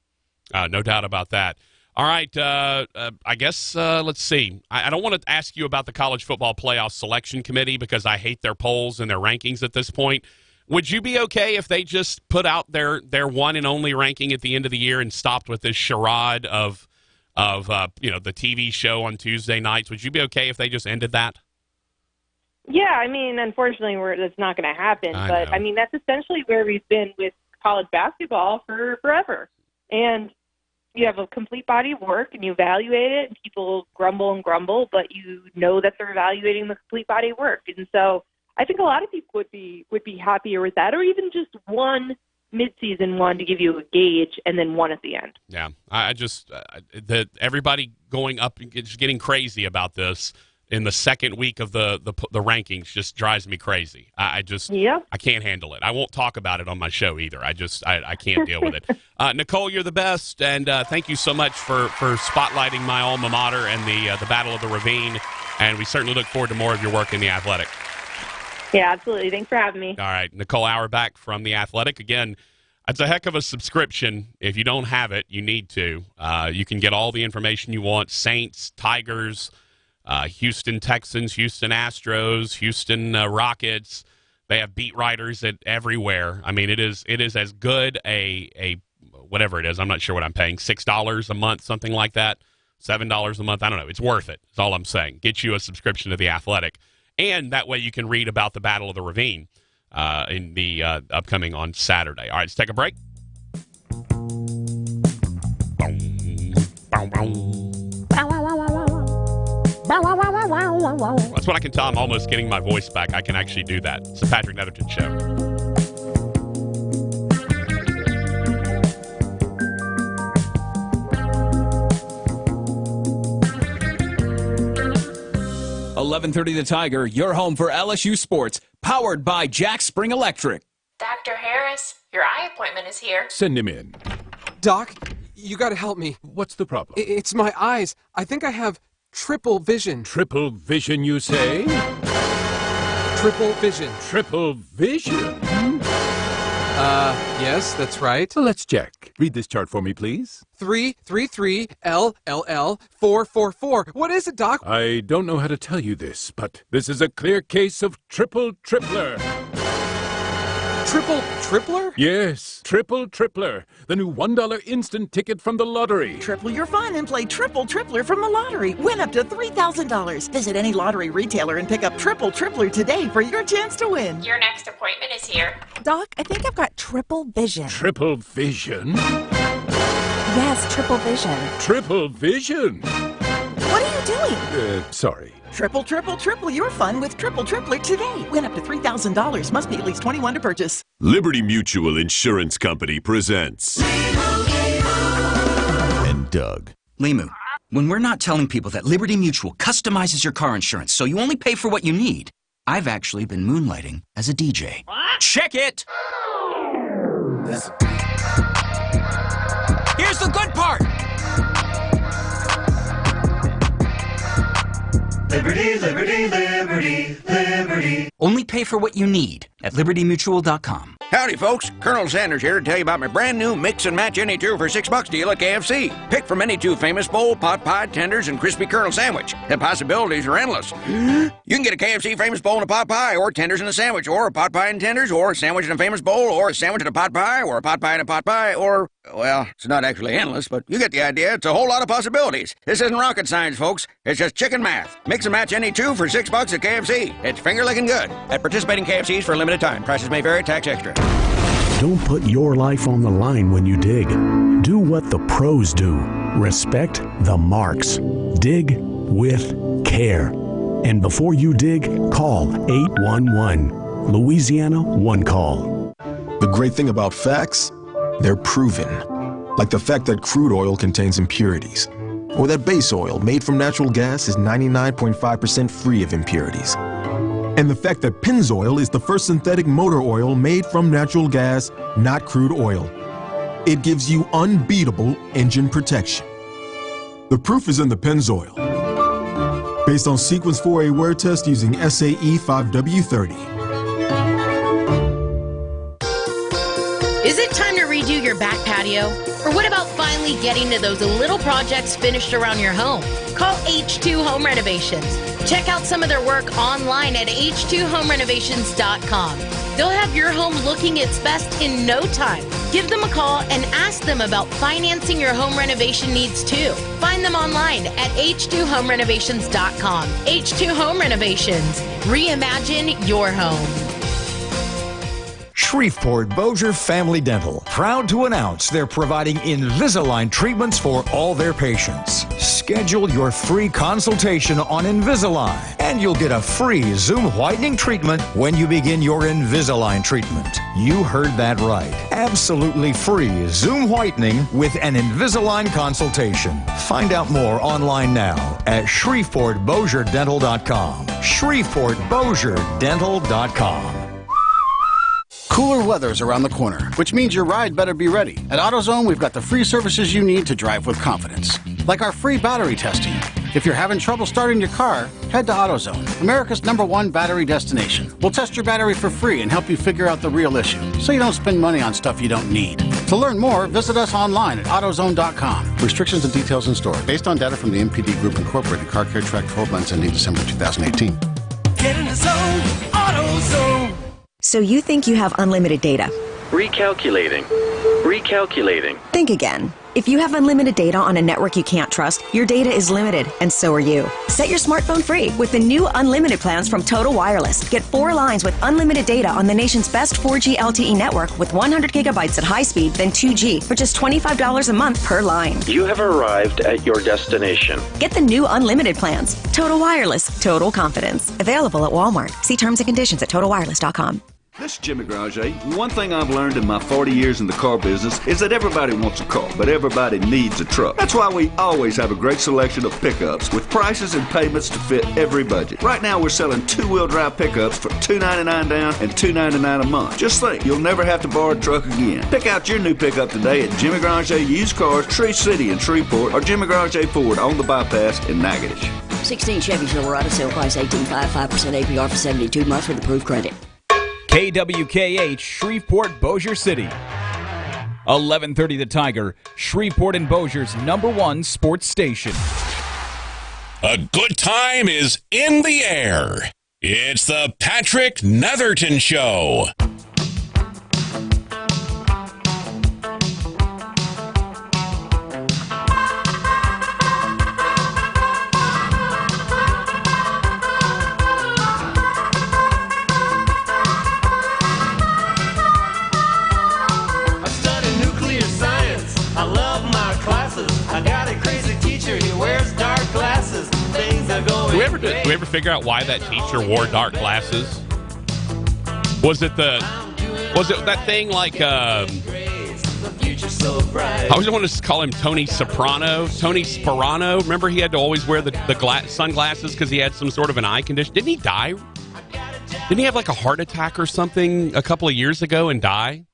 No doubt about that. All right, I guess let's see. I don't want to ask you about the College Football Playoff Selection Committee because I hate their polls and their rankings at this point. Would you be okay if they just put out their one and only ranking at the end of the year and stopped with this charade of the TV show on Tuesday nights? Would you be okay if they just ended that? Yeah, unfortunately, that's not going to happen. But that's essentially where we've been with college basketball for forever. And you have a complete body of work, and you evaluate it, and people grumble and grumble, but you know that they're evaluating the complete body of work. And so I think a lot of people would be happier with that, or even just one midseason one to give you a gauge, and then one at the end. Yeah, I just everybody going up and getting crazy about this in the second week of the rankings just drives me crazy. I can't handle it. I won't talk about it on my show either. I can't deal with it. Nicole, you're the best, and thank you so much for spotlighting my alma mater and the Battle of the Ravine. And we certainly look forward to more of your work in The Athletic. Yeah, absolutely. Thanks for having me. All right. Nicole Auerbach from The Athletic. Again, it's a heck of a subscription. If you don't have it, you need to. You can get all the information you want, Saints, Tigers, Houston Texans, Houston Astros, Houston Rockets. They have beat writers everywhere. I mean, it is as good a whatever it is. I'm not sure what I'm paying, $6 a month, something like that, $7 a month. I don't know. It's worth it. That's all I'm saying. Get you a subscription to The Athletic, and that way you can read about the Battle of the Ravine in the upcoming on Saturday. All right, let's take a break. That's what I can tell. I'm almost getting my voice back. I can actually do that. It's the Patrick Netherton Show. .1130 The Tiger, your home for LSU sports, powered by Jack Spring Electric. Dr. Harris, your eye appointment is here. Send him in. Doc, you gotta help me. What's the problem? It's my eyes. I think I have triple vision. Triple vision, you say? Triple vision. Triple vision? Yes, that's right. Let's check. Read this chart for me, please. 333 LLL 444. What is it, Doc? I don't know how to tell you this, but this is a clear case of triple tripler. Triple tripler? Yes, triple tripler. The new $1 instant ticket from the lottery. Triple your fun and play triple tripler from the lottery. Win up to $3,000. Visit any lottery retailer and pick up triple tripler today for your chance to win. Your next appointment is here. Doc, I think I've got triple vision. Triple vision? Yes, triple vision. Triple vision? What are you doing? Sorry. Triple your fun with triple tripler today. Win up to $3,000. Must be at least 21 to purchase. Liberty Mutual Insurance Company presents and Doug. Limu, when we're not telling people that Liberty Mutual customizes your car insurance so you only pay for what you need, I've actually been moonlighting as a DJ. Check it! Here's the good part! Liberty, liberty, liberty, liberty. Only pay for what you need at libertymutual.com. Howdy, folks. Colonel Sanders here to tell you about my brand new Mix and Match Any Two for $6 deal at KFC. Pick from any two famous bowl, pot pie, tenders, and crispy Colonel sandwich. The possibilities are endless. You can get a KFC famous bowl and a pot pie, or tenders and a sandwich, or a pot pie and tenders, or a sandwich and a famous bowl, or a sandwich and a pot pie, or a pot pie and a pot pie, or, well, it's not actually endless, but you get the idea. It's a whole lot of possibilities. This isn't rocket science, folks. It's just chicken math. Mix and Match Any Two for $6 at KFC. It's finger-licking good. At participating KFCs for a limited time. Prices may vary. Tax extra. Don't put your life on the line when you dig. Do what the pros do. Respect the marks. Dig with care. And before you dig, call 811. Louisiana One Call. The great thing about facts, they're proven. Like the fact that crude oil contains impurities. Or that base oil made from natural gas is 99.5% free of impurities. And the fact that Pennzoil is the first synthetic motor oil made from natural gas, not crude oil. It gives you unbeatable engine protection. The proof is in the Pennzoil. Based on Sequence 4A wear test using SAE 5W30. Is it time to redo your back patio? Or what about finally getting to those little projects finished around your home? Call H2 Home Renovations. Check out some of their work online at h2homerenovations.com. They'll have your home looking its best in no time. Give them a call and ask them about financing your home renovation needs too. Find them online at h2homerenovations.com. H2 Home Renovations. Reimagine your home. Shreveport Bossier Family Dental, proud to announce they're providing Invisalign treatments for all their patients. Schedule your free consultation on Invisalign, and you'll get a free Zoom whitening treatment when you begin your Invisalign treatment. You heard that right. Absolutely free Zoom whitening with an Invisalign consultation. Find out more online now at ShreveportBossierDental.com. ShreveportBossierDental.com. Cooler weather's around the corner, which means your ride better be ready. At AutoZone, we've got the free services you need to drive with confidence. Like our free battery testing. If you're having trouble starting your car, head to AutoZone, America's #1 battery destination. We'll test your battery for free and help you figure out the real issue, so you don't spend money on stuff you don't need. To learn more, visit us online at AutoZone.com. Restrictions and details in store. Based on data from the MPD Group Incorporated. Car care track 12 months ending December 2018. Get in the zone, AutoZone. So you think you have unlimited data? Recalculating. Recalculating. Think again. If you have unlimited data on a network you can't trust, your data is limited, and so are you. Set your smartphone free with the new unlimited plans from Total Wireless. Get 4 lines with unlimited data on the nation's best 4G LTE network with 100 gigabytes at high speed, then 2G for just $25 a month per line. You have arrived at your destination. Get the new unlimited plans. Total Wireless, total confidence. Available at Walmart. See terms and conditions at TotalWireless.com. This is Jimmy Garage. One thing I've learned in my 40 years in the car business is that everybody wants a car, but everybody needs a truck. That's why we always have a great selection of pickups with prices and payments to fit every budget. Right now we're selling 2-wheel drive pickups for $299 down and $299 a month. Just think, you'll never have to borrow a truck again. Pick out your new pickup today at Jimmy Garage Used Cars, Tree City in Shreveport, or Jimmy Garage Ford on the bypass in Natchitoches. 16 Chevy Silverado, sale price $18.5, 5% APR for 72 months with approved credit. KWKH, Shreveport, Bossier City. 1130 The Tiger, Shreveport and Bossier's #1 sports station. A good time is in the air. It's the Patrick Netherton Show. Do we ever figure out why that teacher wore dark glasses? Was it that thing like I always wanted to call him Tony Sperano. Remember he had to always wear the sunglasses because he had some sort of an eye condition. Didn't he die? Didn't he have like a heart attack or something a couple of years ago and die?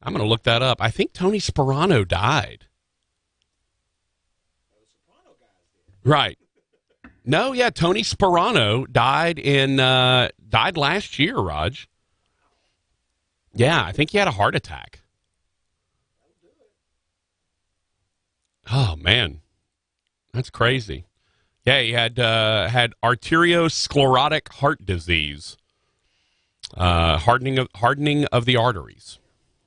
I'm going to look that up. I think Tony Sperano died. Right. No, yeah, Tony Sperano died last year, Raj. Yeah, I think he had a heart attack. Oh man, that's crazy. Yeah, he had arteriosclerotic heart disease, hardening of the arteries.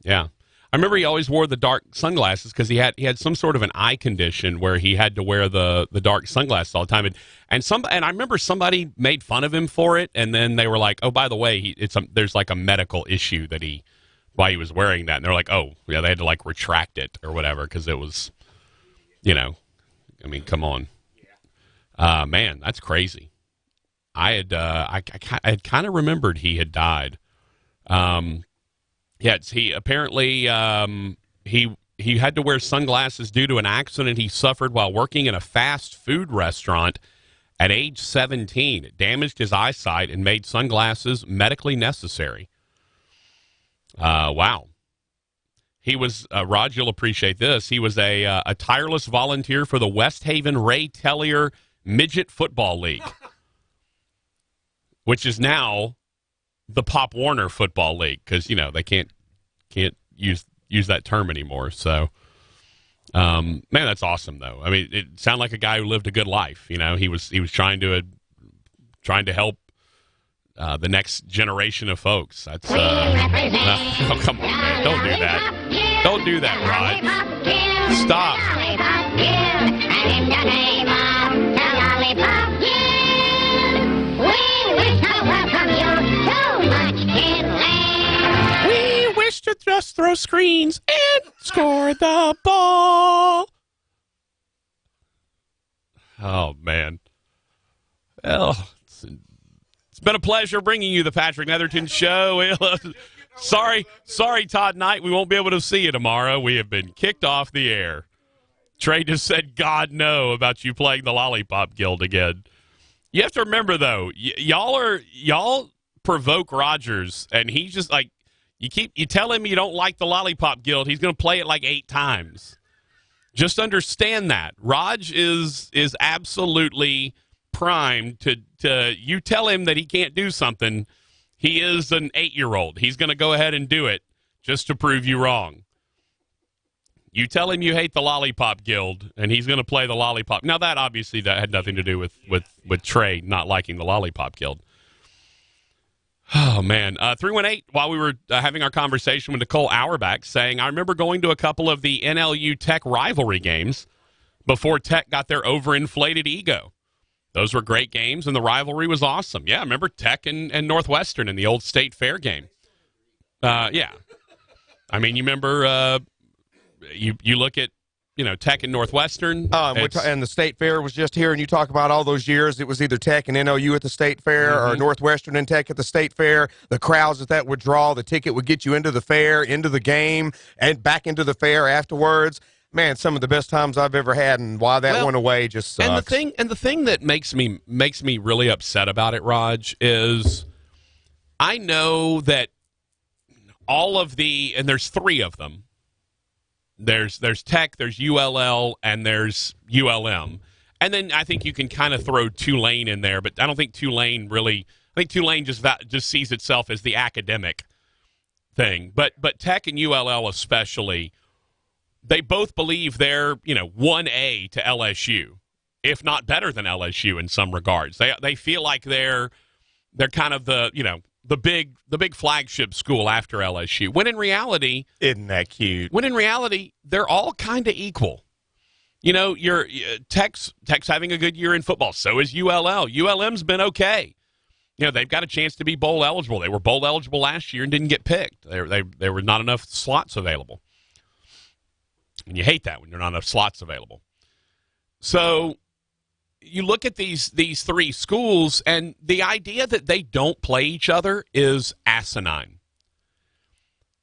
Yeah. I remember he always wore the dark sunglasses because he had some sort of an eye condition where he had to wear the dark sunglasses all the time. And I remember somebody made fun of him for it, and then they were like, "Oh, by the way, there's like a medical issue why he was wearing that." And they're like, "Oh, yeah," they had to like retract it or whatever because it was, I mean, come on, man, that's crazy. I had kind of remembered he had died. Yes, he apparently he had to wear sunglasses due to an accident he suffered while working in a fast food restaurant at age 17. It damaged his eyesight and made sunglasses medically necessary. Wow. He was, Rod, you'll appreciate this. He was a tireless volunteer for the West Haven Ray Tellier Midget Football League, which is now the Pop Warner Football League, because they can't use that term anymore. So, man, that's awesome though. I mean, it sounded like a guy who lived a good life. He was trying to help the next generation of folks. That's oh, come on, man, don't do that. Don't do that, Rod. Stop. To just throw screens and score the ball. Oh, man. Well, it's been a pleasure bringing you the Patrick Netherton Show. Sorry, Todd Knight. We won't be able to see you tomorrow. We have been kicked off the air. Trey just said, God, no, about you playing the Lollipop Guild again. You have to remember, though, y'all provoke Rogers, and he's just like, You tell him you don't like the Lollipop Guild, he's going to play it like 8 times. Just understand that. Raj is absolutely primed to you tell him that he can't do something. He is an 8-year-old. He's going to go ahead and do it just to prove you wrong. You tell him you hate the Lollipop Guild, and he's going to play the Lollipop. Now, that obviously that had nothing to do with Trey not liking the Lollipop Guild. Oh, man. 318, while we were having our conversation with Nicole Auerbach, saying, I remember going to a couple of the NLU Tech rivalry games before Tech got their overinflated ego. Those were great games, and the rivalry was awesome. Yeah, I remember Tech and Northwestern in the old State Fair game. Yeah. I mean, you remember you look at, Tech and Northwestern. And the State Fair was just here, and you talk about all those years. It was either Tech and NLU at the State Fair or Northwestern and Tech at the State Fair. The crowds that would draw, the ticket would get you into the fair, into the game, and back into the fair afterwards. Man, some of the best times I've ever had, and why that went away just sucks. And the thing that makes me really upset about it, Raj, is I know that all of and there's three of them. There's Tech, there's ULL, and there's ULM. And then I think you can kind of throw Tulane in there, but I don't think Tulane really – I think Tulane just sees itself as the academic thing. But Tech and ULL especially, they both believe they're, 1A to LSU, if not better than LSU in some regards. They feel like they're kind of the, the big flagship school after LSU, when in reality, isn't that cute? When in reality, they're all kind of equal. Your Tech's having a good year in football. So is ULL. ULM's been okay. They've got a chance to be bowl eligible. They were bowl eligible last year and didn't get picked. There were not enough slots available, and you hate that when there are not enough slots available. So you look at these three schools, and the idea that they don't play each other is asinine.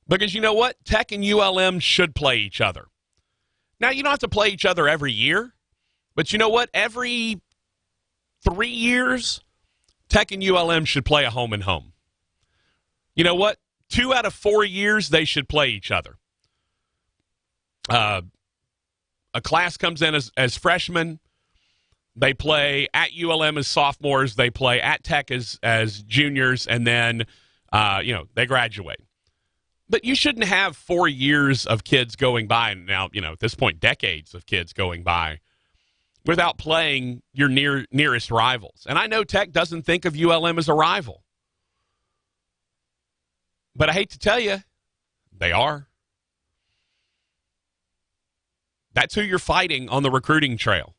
Because you know what? Tech and ULM should play each other. Now, you don't have to play each other every year, but you know what? Every 3 years, Tech and ULM should play a home and home. You know what? 2 out of 4 years, they should play each other. A class comes in as freshmen. They play at ULM as sophomores. They play at Tech as juniors, and then, they graduate. But you shouldn't have 4 years of kids going by, and now, at this point, decades of kids going by without playing your nearest rivals. And I know Tech doesn't think of ULM as a rival. But I hate to tell you, they are. That's who you're fighting on the recruiting trail.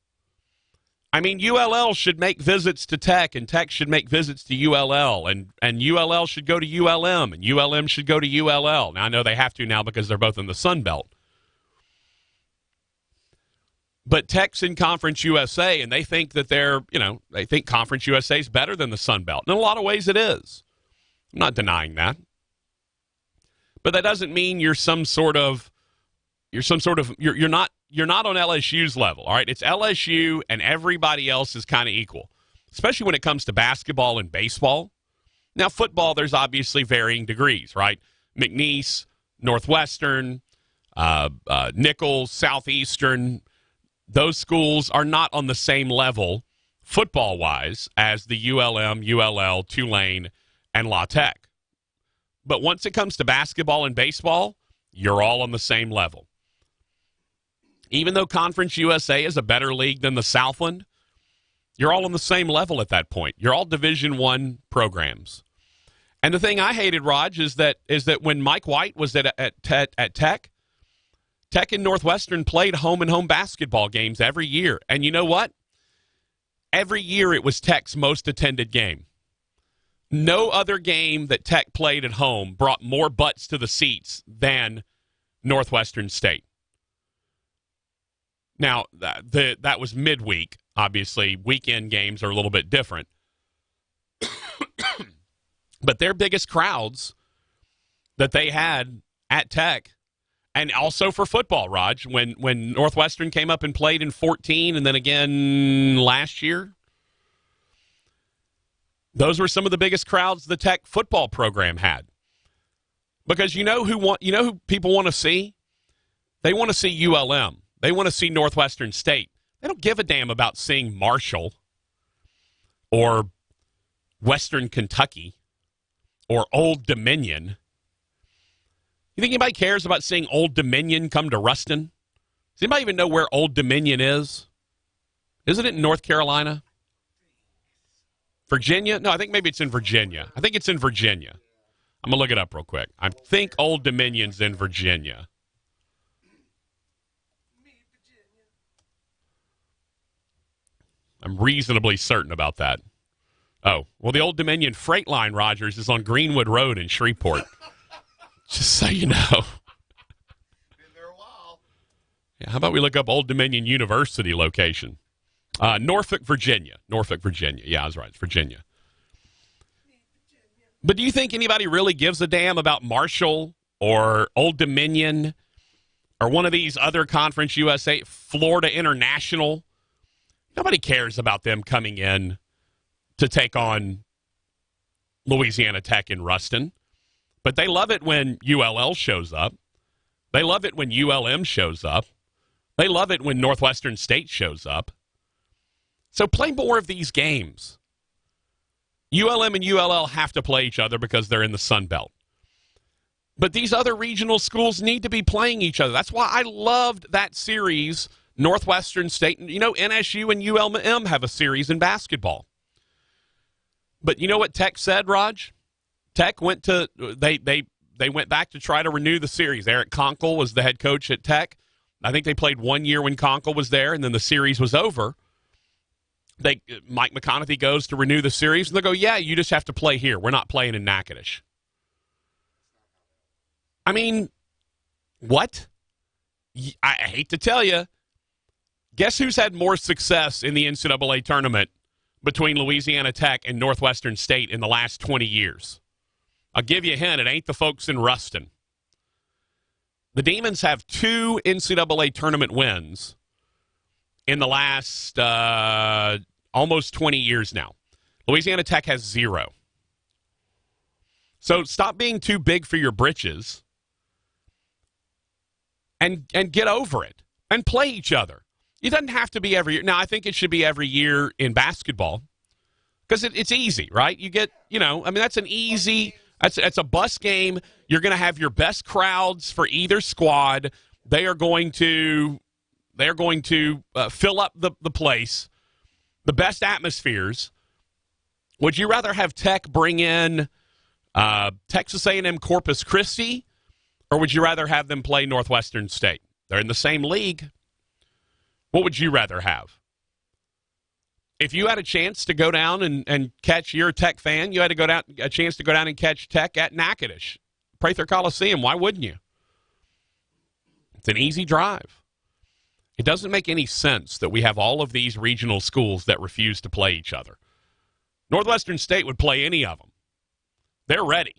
I mean, ULL should make visits to Tech, and Tech should make visits to ULL, and ULL should go to ULM, and ULM should go to ULL. Now, I know they have to now because they're both in the Sun Belt. But Tech's in Conference USA, and they think that they think Conference USA is better than the Sun Belt. In a lot of ways it is. I'm not denying that. But that doesn't mean you're not on LSU's level, all right? It's LSU, and everybody else is kind of equal, especially when it comes to basketball and baseball. Now, football, there's obviously varying degrees, right? McNeese, Northwestern, Nichols, Southeastern, those schools are not on the same level football-wise as the ULM, ULL, Tulane, and La Tech. But once it comes to basketball and baseball, you're all on the same level. Even though Conference USA is a better league than the Southland, you're all on the same level at that point. You're all Division I programs. And the thing I hated, Raj, is that when Mike White was at Tech, Tech and Northwestern played home-and-home basketball games every year. And you know what? Every year it was Tech's most attended game. No other game that Tech played at home brought more butts to the seats than Northwestern State. Now, that was midweek. Obviously, weekend games are a little bit different. But their biggest crowds that they had at Tech, and also for football, Raj, when Northwestern came up and played in 2014 and then again last year, those were some of the biggest crowds the Tech football program had. Because you know who people want to see? They want to see ULM. They want to see Northwestern State. They don't give a damn about seeing Marshall or Western Kentucky or Old Dominion. You think anybody cares about seeing Old Dominion come to Ruston? Does anybody even know where Old Dominion is? Isn't it in North Carolina? Virginia? No, I think maybe it's in Virginia. I think it's in Virginia. I'm going to look it up real quick. I think Old Dominion's in Virginia. I'm reasonably certain about that. Oh, well, the Old Dominion Freight Line, Rogers, is on Greenwood Road in Shreveport. Just so you know. Been there a while. Yeah, how about we look up Old Dominion University location? Norfolk, Virginia. Norfolk, Virginia. Yeah, I was right. It's Virginia. But do you think anybody really gives a damn about Marshall or Old Dominion or one of these other Conference USA, Florida International? Nobody cares about them coming in to take on Louisiana Tech in Ruston. But they love it when ULL shows up. They love it when ULM shows up. They love it when Northwestern State shows up. So play more of these games. ULM and ULL have to play each other because they're in the Sun Belt. But these other regional schools need to be playing each other. That's why I loved that series, Northwestern State. You know, NSU and ULM have a series in basketball. But you know what Tech said, Raj? Tech went to they went back to try to renew the series. Eric Conkle was the head coach at Tech. I think they played 1 year when Conkle was there, and then the series was over. Mike McConaughey goes to renew the series, and they go, yeah, you just have to play here. We're not playing in Natchitoches. I mean, what? I hate to tell you. Guess who's had more success in the NCAA tournament between Louisiana Tech and Northwestern State in the last 20 years? I'll give you a hint. It ain't the folks in Ruston. The Demons have 2 NCAA tournament wins in the last almost 20 years now. Louisiana Tech has 0. So stop being too big for your britches and get over it and play each other. It doesn't have to be every year. Now, I think it should be every year in basketball because it's easy, right? You get, that's an easy, that's a bus game. You're going to have your best crowds for either squad. They are going to fill up the place, the best atmospheres. Would you rather have Tech bring in Texas A&M Corpus Christi, or would you rather have them play Northwestern State? They're in the same league. What would you rather have? If you had a chance to go down and catch, you're a Tech fan, you had a chance to go down and catch Tech at Natchitoches, Prather Coliseum, why wouldn't you? It's an easy drive. It doesn't make any sense that we have all of these regional schools that refuse to play each other. Northwestern State would play any of them. They're ready,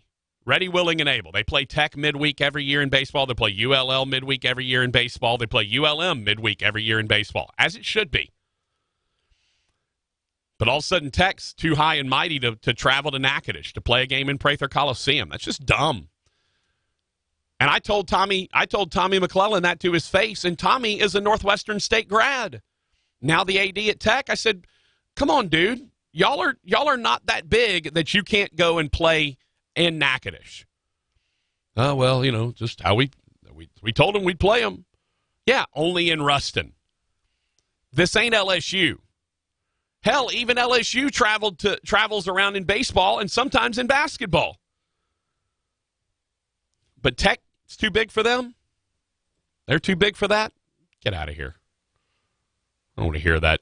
willing, and able. They play Tech midweek every year in baseball. They play ULL midweek every year in baseball. They play ULM midweek every year in baseball, as it should be. But all of a sudden, Tech's too high and mighty to travel to Natchitoches to play a game in Prather Coliseum. That's just dumb. And I told Tommy McClellan that to his face, and Tommy is a Northwestern State grad. Now the AD at Tech, I said, come on, dude. Y'all are not that big that you can't go and play in Natchitoches. Oh, well, just how we told him we'd play them. Yeah, only in Ruston. This ain't LSU. Hell, even LSU travels around in baseball and sometimes in basketball. But Tech, it's too big for them? They're too big for that? Get out of here. I don't want to hear that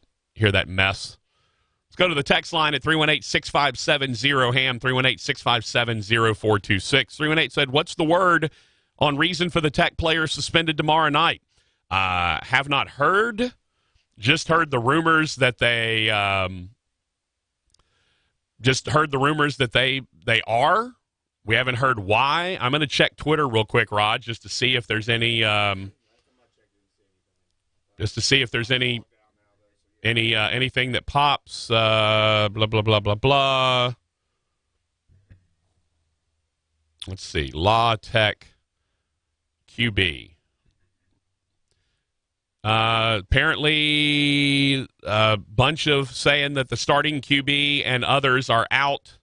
mess. Let's go to the text line at 318-657-0HAM, 318-657-0426. 318 said, what's the word on reason for the Tech players suspended tomorrow night? Have not heard. Just heard the rumors that they are. We haven't heard why. I'm going to check Twitter real quick, Rod, just to see if there's any anything that pops. Blah blah blah blah blah. Let's see. La Tech QB. Apparently, a bunch of saying that the starting QB and others are out.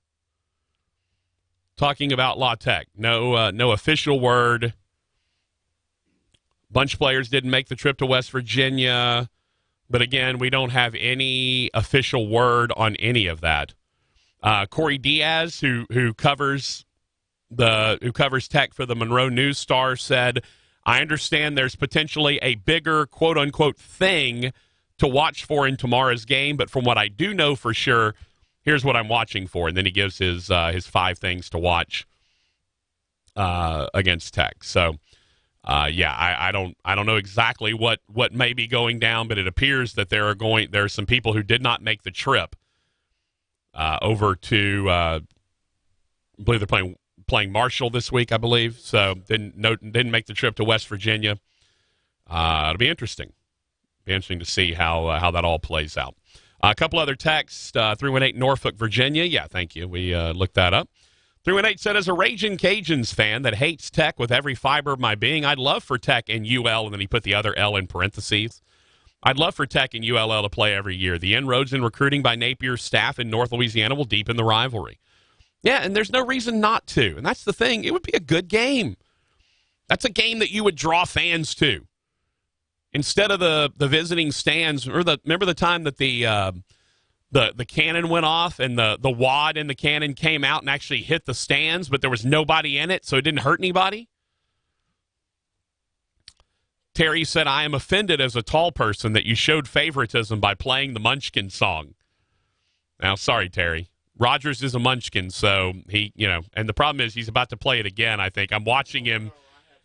Talking about La Tech. No official word. bunch of players didn't make the trip to West Virginia. But again, we don't have any official word on any of that. Corey Diaz, who covers Tech for the Monroe News Star, said, "I understand there's potentially a bigger quote unquote thing to watch for in tomorrow's game, but from what I do know for sure, here's what I'm watching for." And then he gives his 5 things to watch against Tech. So. I don't know exactly what may be going down, but it appears that there are some people who did not make the trip over to I believe they're playing Marshall this week, I believe. So didn't make the trip to West Virginia. It'll be interesting. Be interesting to see how that all plays out. A couple other texts. 318 Norfolk, Virginia. Yeah, thank you. We looked that up. 318 said, as a Ragin' Cajuns fan that hates Tech with every fiber of my being, I'd love for Tech and UL, and then he put the other L in parentheses. I'd love for Tech and ULL to play every year. The inroads in recruiting by Napier's staff in North Louisiana will deepen the rivalry. Yeah, and there's no reason not to. And that's the thing. It would be a good game. That's a game that you would draw fans to. Instead of the visiting stands, remember the time that the cannon went off and the wad in the cannon came out and actually hit the stands, but there was nobody in it, so it didn't hurt anybody? Terry said, I am offended as a tall person that you showed favoritism by playing the Munchkin song. Now, sorry, Terry. Rogers is a Munchkin, so he, and the problem is he's about to play it again, I think. I'm watching him.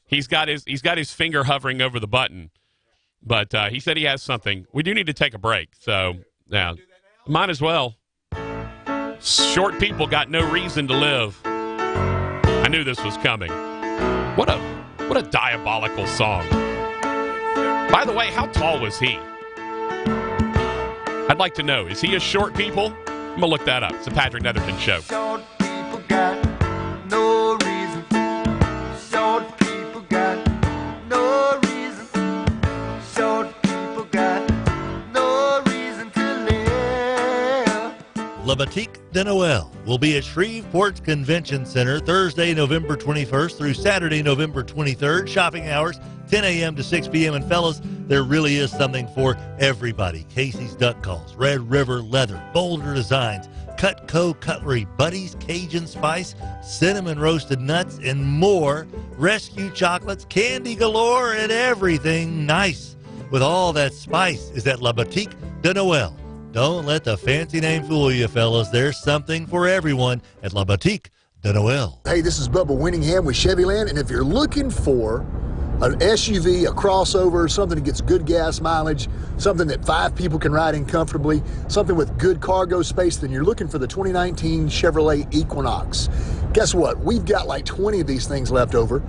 He's got his finger hovering over the button, but he said he has something. We do need to take a break, so, yeah. Might as well. Short people got no reason to live. I knew this was coming. What a diabolical song. By the way, how tall was he? I'd like to know. Is he a short people? I'm going to look that up. It's the Patrick Netherton Show. Short people got no reason. Short people got no reason. Short people got no reason to live. La Boutique de Noël will be at Shreveport Convention Center Thursday, November 21st through Saturday, November 23rd. Shopping hours, 10 a.m. to 6 p.m. And fellas, there really is something for everybody. Casey's Duck Calls, Red River Leather, Boulder Designs, Cutco Cutlery, Buddy's Cajun Spice, Cinnamon Roasted Nuts, and more. Rescue Chocolates, candy galore, and everything nice with all that spice is at La Boutique de Noël. Don't let the fancy name fool you, fellas. There's something for everyone at La Boutique de Noël. Hey, this is Bubba Winningham with Chevyland, and if you're looking for an SUV, a crossover, something that gets good gas mileage, something that 5 people can ride in comfortably, something with good cargo space, then you're looking for the 2019 Chevrolet Equinox. Guess what? We've got like 20 of these things left over.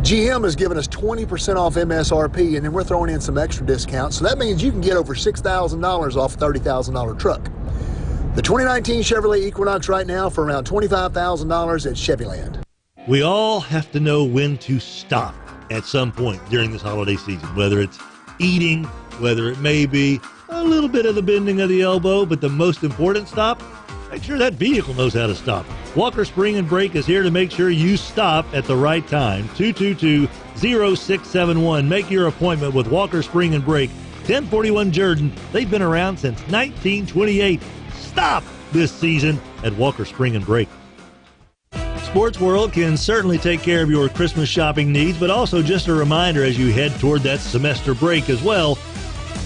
GM has given us 20% off MSRP, and then we're throwing in some extra discounts. So that means you can get over $6,000 off a $30,000 truck. The 2019 Chevrolet Equinox right now for around $25,000 at Chevyland. We all have to know when to stop at some point during this holiday season, whether it's eating, whether it may be a little bit of the bending of the elbow, but the most important stop, make sure that vehicle knows how to stop. Walker Spring and Brake is here to make sure you stop at the right time. 222-0671. Make your appointment with Walker Spring and Brake, 1041 Jordan. They've been around since 1928. Stop this season at Walker Spring and Brake. Sports World can certainly take care of your Christmas shopping needs, but also just a reminder as you head toward that semester break as well,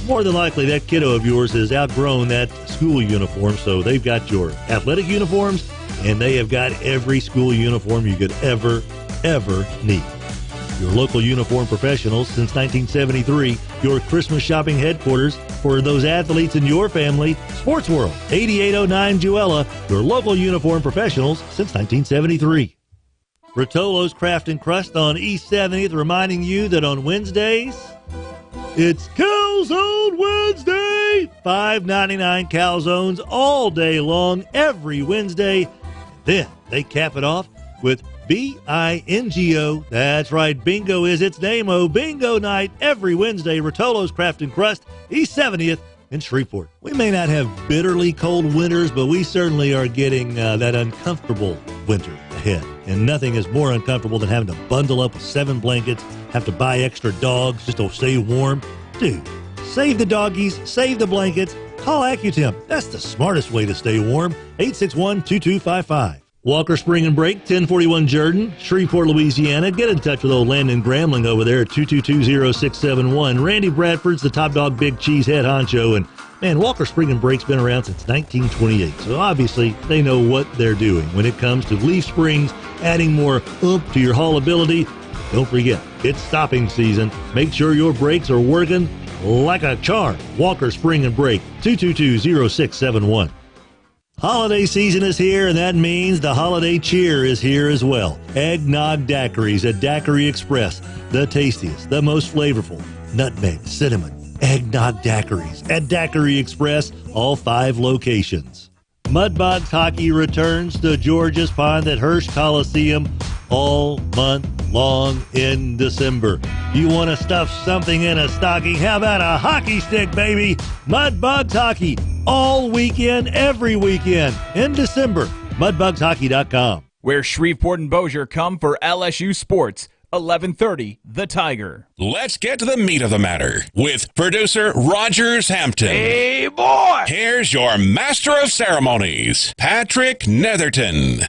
more than likely that kiddo of yours has outgrown that school uniform, so they've got your athletic uniforms, and they have got every school uniform you could ever need. Your local uniform professionals since 1973, your Christmas shopping headquarters for those athletes in your family. Sports World, 8809 Juella, your local uniform professionals since 1973. Rotolo's Craft and Crust on East 70th, reminding you that on Wednesdays, it's Calzone Wednesday! $5.99 calzones all day long, every Wednesday. Then they cap it off with B-I-N-G-O. That's right, bingo is its name-o. Bingo night every Wednesday. Rotolo's Craft and Crust, East 70th in Shreveport. We may not have bitterly cold winters, but we certainly are getting that uncomfortable winter ahead. head, and nothing is more uncomfortable than having to bundle up with 7 blankets, have to buy extra dogs just to stay warm. Dude, save the doggies, save the blankets. Call AccuTemp. That's the smartest way to stay warm. 861-2255. Walker Spring and Break, 1041 Jordan, Shreveport, Louisiana. Get in touch with old Landon Gramling over there at 222-0671. Randy Bradford's the Top Dog Big Cheese head honcho, and man, Walker Spring and Break's been around since 1928, so obviously they know what they're doing when it comes to leaf springs, adding more oomph to your haulability. Don't forget, it's stopping season. Make sure your brakes are working like a charm. Walker Spring and Break, 222-0671. Holiday season is here, and that means the holiday cheer is here as well. Eggnog daiquiris at Daiquiri Express. The tastiest, the most flavorful. Nutmeg, cinnamon, eggnog daiquiris at Daiquiri Express, all 5 locations. Mudbugs hockey returns to Georgia's Pond at Hirsch Coliseum all month long in December. You want to stuff something in a stocking? How about a hockey stick, baby? Mudbugs hockey all weekend, every weekend in December. MudbugsHockey.com. Where Shreveport and Bossier come for LSU sports. 11:30, The Tiger. Let's get to the meat of the matter with producer Rogers Hampton. Hey, boy! Here's your master of ceremonies, Patrick Netherton.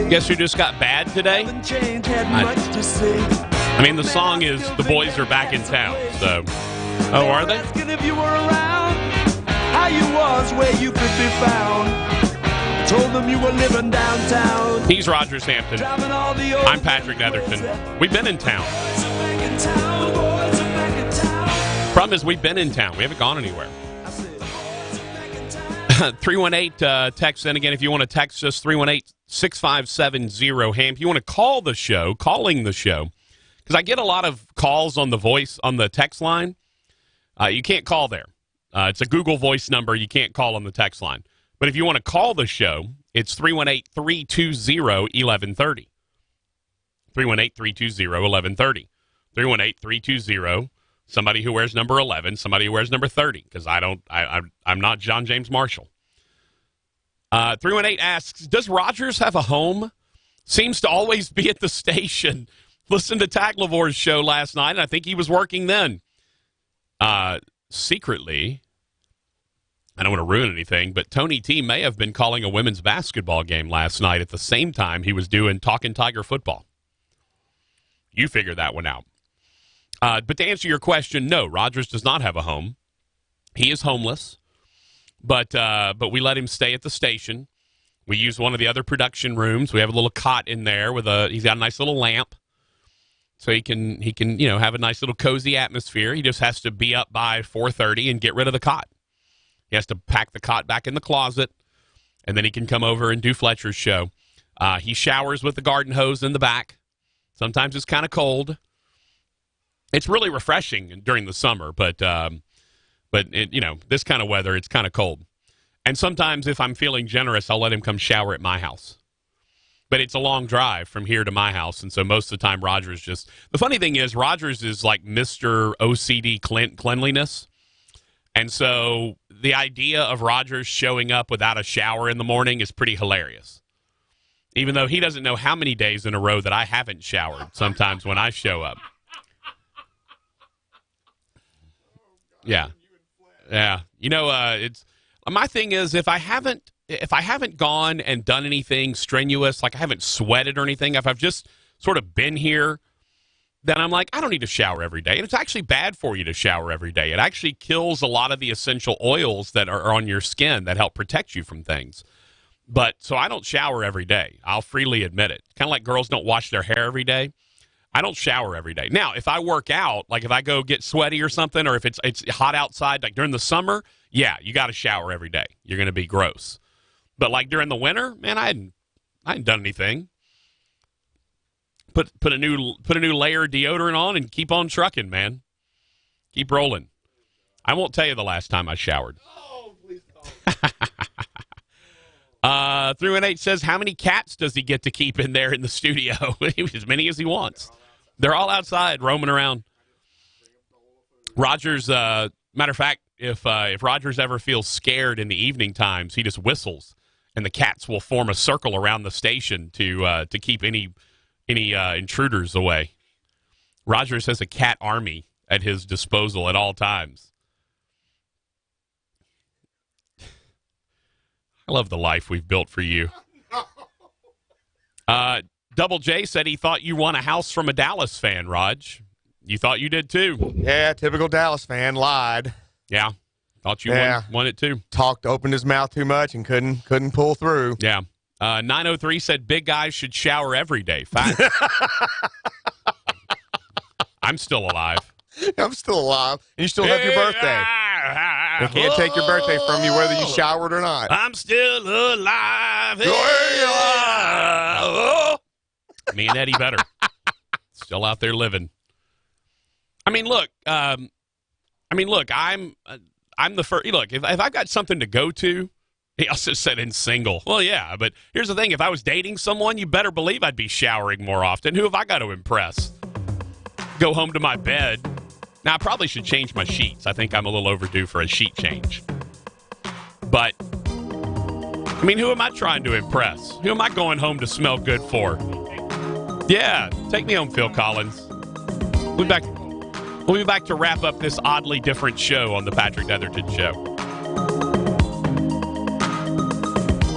Guess who just got bad today? I mean, the song is "The Boys Are Back in Town." So, oh, are they? If you were around, how you was, where you could be found. Told them you were living downtown. He's Rogers Hampton. I'm Patrick Netherton. We've been in town. Problem is, we've been in town. We haven't gone anywhere. 318 text in again if you want to text us 318-6570 If you want to call the show, calling the show, because I get a lot of calls on the voice on the text line. You can't call there. It's a Google Voice number. You can't call on the text line. But if you want to call the show, it's 318-320-1130. 318-320-1130. 318-320 somebody who wears number 11, somebody who wears number 30, because I'm not John James Marshall. 318 asks, does Rogers have a home? Seems to always be at the station. Listened to Tagliavore's show last night, and I think he was working then. Secretly, I don't want to ruin anything, but Tony T may have been calling a women's basketball game last night at the same time he was doing Talkin' Tiger football. You figure that one out. But to answer your question, no, Rogers does not have a home. He is homeless, but we let him stay at the station. We use one of the other production rooms. We have a little cot in there he's got a nice little lamp, so he can have a nice little cozy atmosphere. He just has to be up by 4:30 and get rid of the cot. He has to pack the cot back in the closet, and then he can come over and do Fletcher's show. He showers with the garden hose in the back. Sometimes it's kind of cold. It's really refreshing during the summer, but this kind of weather, it's kind of cold. And sometimes if I'm feeling generous, I'll let him come shower at my house. But it's a long drive from here to my house, and so most of the time Rogers just... The funny thing is, Rogers is like Mr. OCD cleanliness. And so the idea of Rogers showing up without a shower in the morning is pretty hilarious. Even though he doesn't know how many days in a row that I haven't showered sometimes when I show up. Yeah. It's my thing is if I haven't gone and done anything strenuous, like I haven't sweated or anything, if I've just sort of been here, then I'm like, I don't need to shower every day. And it's actually bad for you to shower every day. It actually kills a lot of the essential oils that are on your skin that help protect you from things. But so I don't shower every day. I'll freely admit it. Kind of like girls don't wash their hair every day. I don't shower every day. Now, if I work out, like if I go get sweaty or something, or if it's hot outside, like during the summer, yeah, you got to shower every day. You're going to be gross. But like during the winter, man, I hadn't done anything. Put a new layer of deodorant on and keep on trucking, man. Keep rolling. I won't tell you the last time I showered. Oh, please don't. 318 says, how many cats does he get to keep in there in the studio? As many as he wants. They're all outside roaming around. Rogers, matter of fact, if Rogers ever feels scared in the evening times, he just whistles, and the cats will form a circle around the station to keep any intruders away. Rogers has a cat army at his disposal at all times. I love the life we've built for you. Double J said he thought you won a house from a Dallas fan, Raj. You thought you did too. Yeah, typical Dallas fan, lied. Yeah, thought you won it too. Opened his mouth too much and couldn't pull through. Yeah. 903 said big guys should shower every day. Fact. I'm still alive. I'm still alive, and you still have your birthday. They can't take your birthday from you whether you showered or not. I'm still alive. Me and Eddie Vedder. Still out there living. I mean, look. I'm the first. Look, if I've got something to go to, he also said in single. Well, yeah, but here's the thing: if I was dating someone, you better believe I'd be showering more often. Who have I got to impress? Go home to my bed. Now, I probably should change my sheets. I think I'm a little overdue for a sheet change. But, I mean, who am I trying to impress? Who am I going home to smell good for? Yeah, take me home, Phil Collins. We'll be back to wrap up this oddly different show on the Patrick Netherton Show.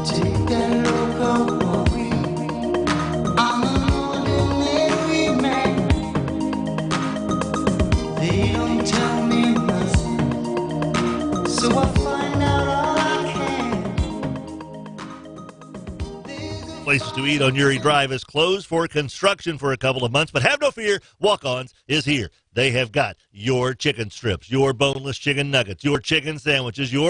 Take that look over me. I'm an ordinary man. They don't tell me nothing, so I find out all I can. Places to eat on Uri Drive is closed for construction for a couple of months, but have no fear, Walk-Ons is here. They have got your chicken strips, your boneless chicken nuggets, your chicken sandwiches, your